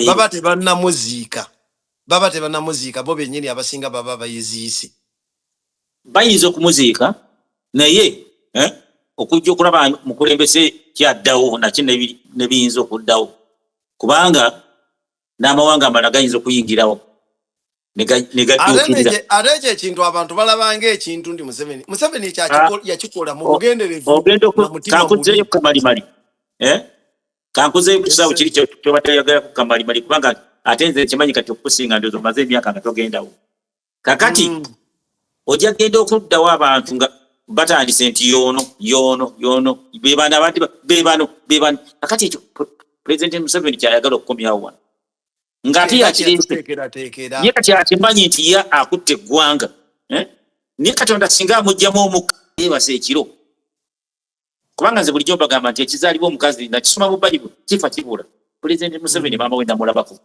baba tebannamuziika bo bennyini abasinga baba bayeziise bayinza okumuziika naye okujja okulaba mukulembese kyaddawo nakyo ne biyinza okuddawo kubanga n'amawanga amala gayinza okuyingirawo ate ekyo ekintu abantu balabanga ekintu ndi Museveni yakikola mu bugenderevu kankuzeeyo kamalimali kankuzeeyo ku kisaawe kiri kyobatayagala ku kamalimali kubanga ate nze kimanyi kati okukusinga ndowooza omaze emyaka nga togendawo kakati ojja genda okuddawo abantu nga batandise nti yoono beebano abandi beebano kakati ekyo Pulezidenti Museveni kyayagala okukomyawo wano ng'ate yakireese ye kati akimanyi nti ye akutte eggwanga naye Katonda singa amugjamu omukka yeebasa ekiro kubanga nze bulijjo mbagamba nti ekizaalibwa omukazi nakisoma mu Bayibuli kifa kibula Pulezidenti Museveni maama we namulabako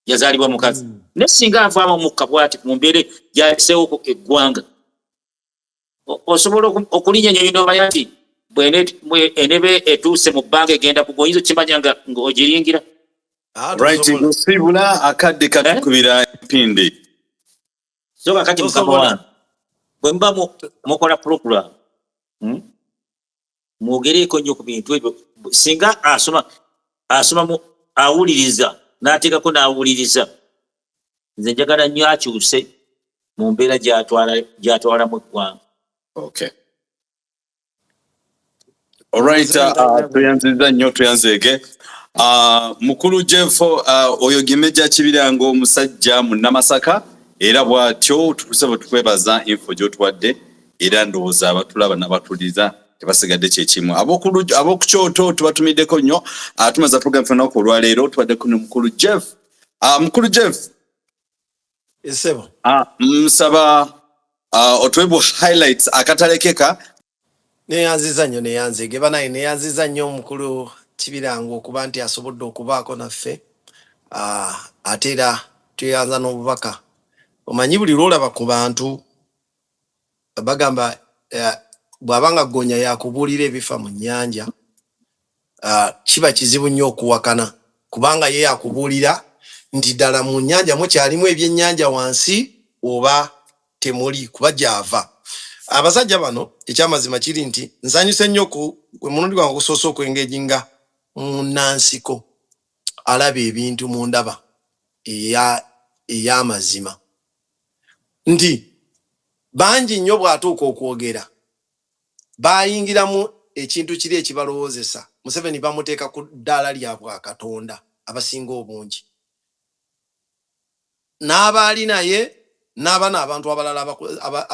yazaalibwa mukazi naye singa avaamu omukka bw'ati mu mbeera gyaliseewo eggwanga osobola okulinyanya n'omanya nti enebe etuuse mu bbanga egenda kugwa oyinza okimanya ng'ogiringira right ng'osibula akadde katukubira empindi so kakati mukama wange bwe muba mukola program mwogereeko nnyo ku bintu ebyo singa asoma awuliriza n'ateekako n'awuliriza nze njagala nnyo akyuse mu mbeera gy'atwalamu eggwanga okay alright tuyanziza nnyo tuyanzeege mukulu Jeff oyo Gemeja Kibirango omusajja munnamasaka era bw'atyo tukusaba tukwebaza info gy'otuwadde era ndowooza abatulaba n'abatuliza tebasigadde kyekimu ab'okukyoto tubatumiddeko nnyo tumaze program fenaku olwaleero tubaddeko ne mukulu Jeff mukulu Jeff nsaba otwebu highlights akatalekeka neyanziza nnyo omukulu Kibirango okuba nti asobodde okubaako naffe ate era tweyanza n'obubaka omanyi buli lwolaba ku bantu bagamba bw'abanga Ggonya yakubuulira ebifa mu nnyanja kiba kizibu nnyo okuwakana kubanga ye yakubuulira nti ddala mu nnyanja mukyalimu ebyennyanja wansi oba temuli kuba gy'ava abasajja bano ekyamazima kiri nti nsanyuse nnyo gwe mulundi gwange okusoosa okwengejinga munansiko alaba ebintu mu ndaba ey'amazima nti bangi nnyo bw'atuuka okwogera bayingiramu ekintu kiri ekibalowoozesa Museveni bamuteeka ku ddaala lya Bwakatonda abasinga obungi n'abaali naye n'abana abantu abalala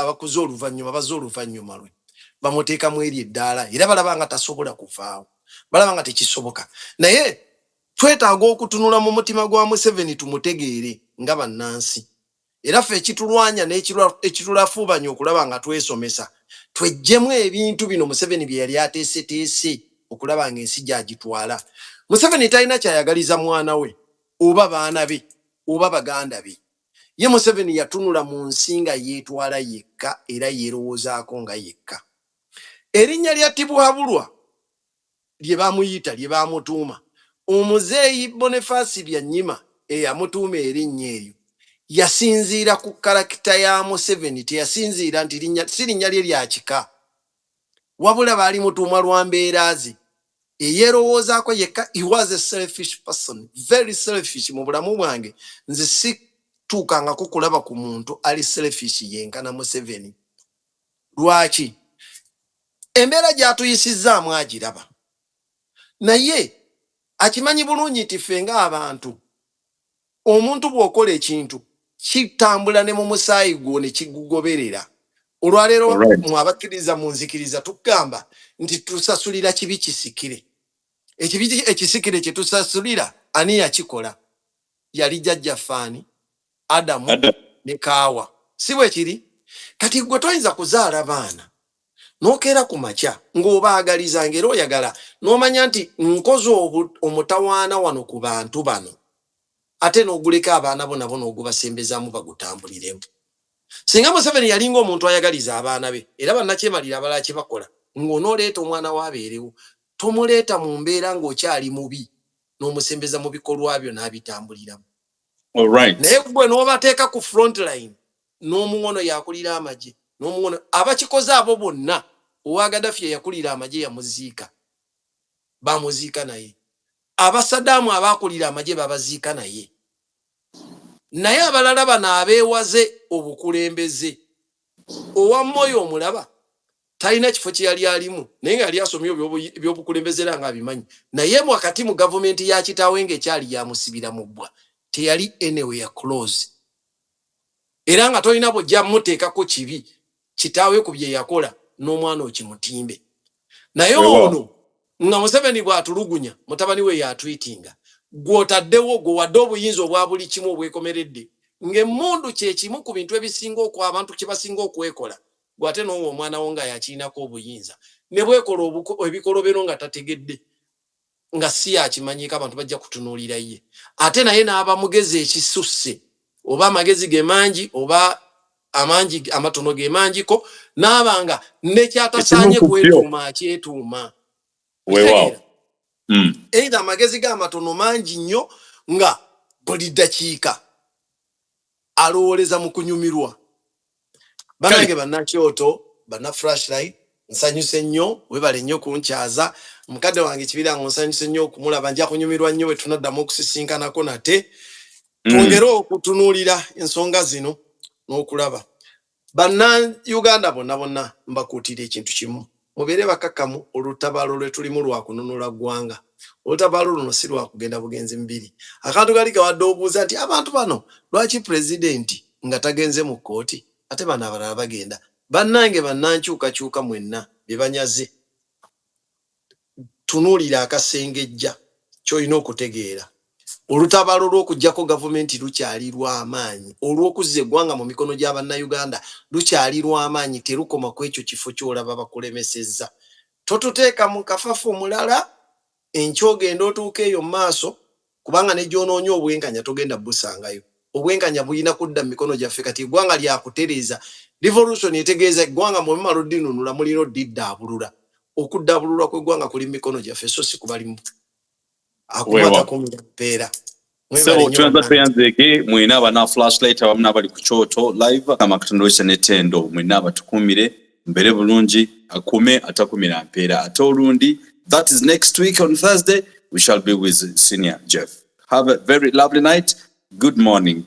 abakuze oluvannyuma bazze oluvannyuma lwe bamuteekamu eri eddaala era balaba nga tasobola kuvaawo balaba nga tekisoboka naye twetaaga okutunula mu mutima gwa Museveni tumutegeere nga bannansi era ffe ekitulwanya n'ekitulafuubanya okulaba nga twesomesa twejjemu ebintu bino Museveni bye yali ateeseteese okulaba ng'ensi gy'agitwala. Museveni talina kyayagaliza mwana we oba baana be oba baganda be. Ye Museveni yatunula mu nsi nga yeetwala yekka era yeerowoozaako nga yekka. Erinnya lya Tibuhabulwa lye baamuyita lye baamutuuma omuzeeyi Boniface Byanyima eyamutuuma erinnya eryo yasinziira ku karakita ya Museveni teyasinziira nti si linnya lye lya kika wabula baali mutuuma lwa mbeera ze eyeerowoozaako yekka. He was a selfish person, very selfish. Mu bulamu bwange nze situukangako kulaba ku muntu ali selfish yenkana Museveni. Lwaki? Embeera gy'atuyisizzaamu agiraba naye akimanyi bulungi nti ffe ng'abantu omuntu bw'okola ekintu kitambula ne mu musaayi gwo ne kigugoberera. Olwaleero mu abakkiriza mu nzikiriza tugamba nti tusasulira kibi kisikire. Ekibi ekisikire kye tusasulira ani yakikola? Yali jjajjaffe ani? Adamu ne Kaawa. Si bwe kiri? Kati gwe toyinza kuzaala baana n'okeera ku makya ng'obaagaliza ng'era oyagala n'omanya nti nkoze omutawaana wano ku bantu bano ate n'oguleka abaana bo nabo n'ogubasembezaamu bagutambuliremu. Singa Museveni yalinga omuntu ayagaliza abaana be era bannakyemalira abalala kye bakola ng'onooleeta omwana w'abeerewo tomuleeta mu mbeera ng'okyali mubi n'omusembeza mu bikolwa byo n'abitambuliramu. Naye gwe n'obateeka ku front line n'omuŋono yakulira amagye n'omuŋono abakikoze abo bonna owa Gaddafi eyakulira amagye yamuziika bamuziika naye. Abasadaamu abakulira amagye babaziika naye. Naye abalala bano abeewaze obukulembeze owa Moyo omulaba talina kifo kye yali alimu naye nga yali asomye ebyobukulembeze era nga abimanyi naye wakati mu gavumenti ya kitaawe ng'ekyali yamusibira mu bbwa teyali anywhere close era nga tolina bw'ojja muteekako kibi kitaawe ku bye yakola n'omwana okimutimbe. Naye ono nga Museveni bw'atulugunya mutabani we yatwitinga gw'otaddewo gwe wadde obuyinza obwa buli kimu obwekomeredde ng'emmundu kye kimu ku bintu ebisinga abantu kye basinga okwekola gw'ate n'owo omwana wo nga yakirinako obuyinza ne bwekola ebikolobero nga tategedde nga si yakimanyika abantu bajja kutunuulira ye ate naye n'aba mugezi ekisusse oba amagezi ge mangi oba amangi amatono ge mangiko n'abanga nekyatasaanye kwetuuma akyetuuma. Either amagezi g'amatono mangi nnyo nga buli ddakiika alowooleza mu kunyumirwa. Banange bannakyoto banna flashlight nsanyuse nnyo webale nnyo kunkyaza mukadde wange kibira ngo nsanyuse nnyo okumulaba nja kunyumirwa nnyo we tunaddamu okusisinkanako nate twongere okutunuulira ensonga zino n'okulaba. Banna Uganda bonna mbakuutira ekintu kimu mubeere bakakkamu olutabaalo lwe tulimu lwa kununula ggwanga. Olutabaalo luno si lwa kugenda bugenzi mbiri. Akantu kali kawadde obuuza nti abantu bano lwaki pulezidenti nga tagenze mu kkooti ate bano abalala bagenda. Bannange bannankyukakyuka mwenna bye banyaze tunuulira akasengejja ky'olina okutegeera. Olutabaalo lw'okuggyako gavumenti lukyali lw'amaanyi olw'okuzza eggwanga mu mikono gy'abannayuganda lukyali lw'amaanyi terukoma ku ekyo kifo ky'olaba bakulemesezza. Totuteeka mu kafafu mulala enkyogenda otuuka eyo mu maaso kubanga ne gy'onoonya obwenkanya togenda busangayo. Obwenkanya bulina kudda mu mikono gyaffe kati eggwanga lyakutereeza. Revolution etegeeza eggwanga mu bimala oddinunula mulina oddiddaabulula. Okuddaabululwa kw'eggwanga kuli mu mikono gyaffe so si kubalimu. Akumata kumira mpeera. Sebo tuanza tuyanzege mwina abana flashlight abamu n'abali ku kyoto live amakatondosha netendo mwina abatukumire mbere bulungi akume atakumira mpeera ate olundi. That is next week on Thursday. We shall be with Senior Jeff. Have a very lovely night. Good morning.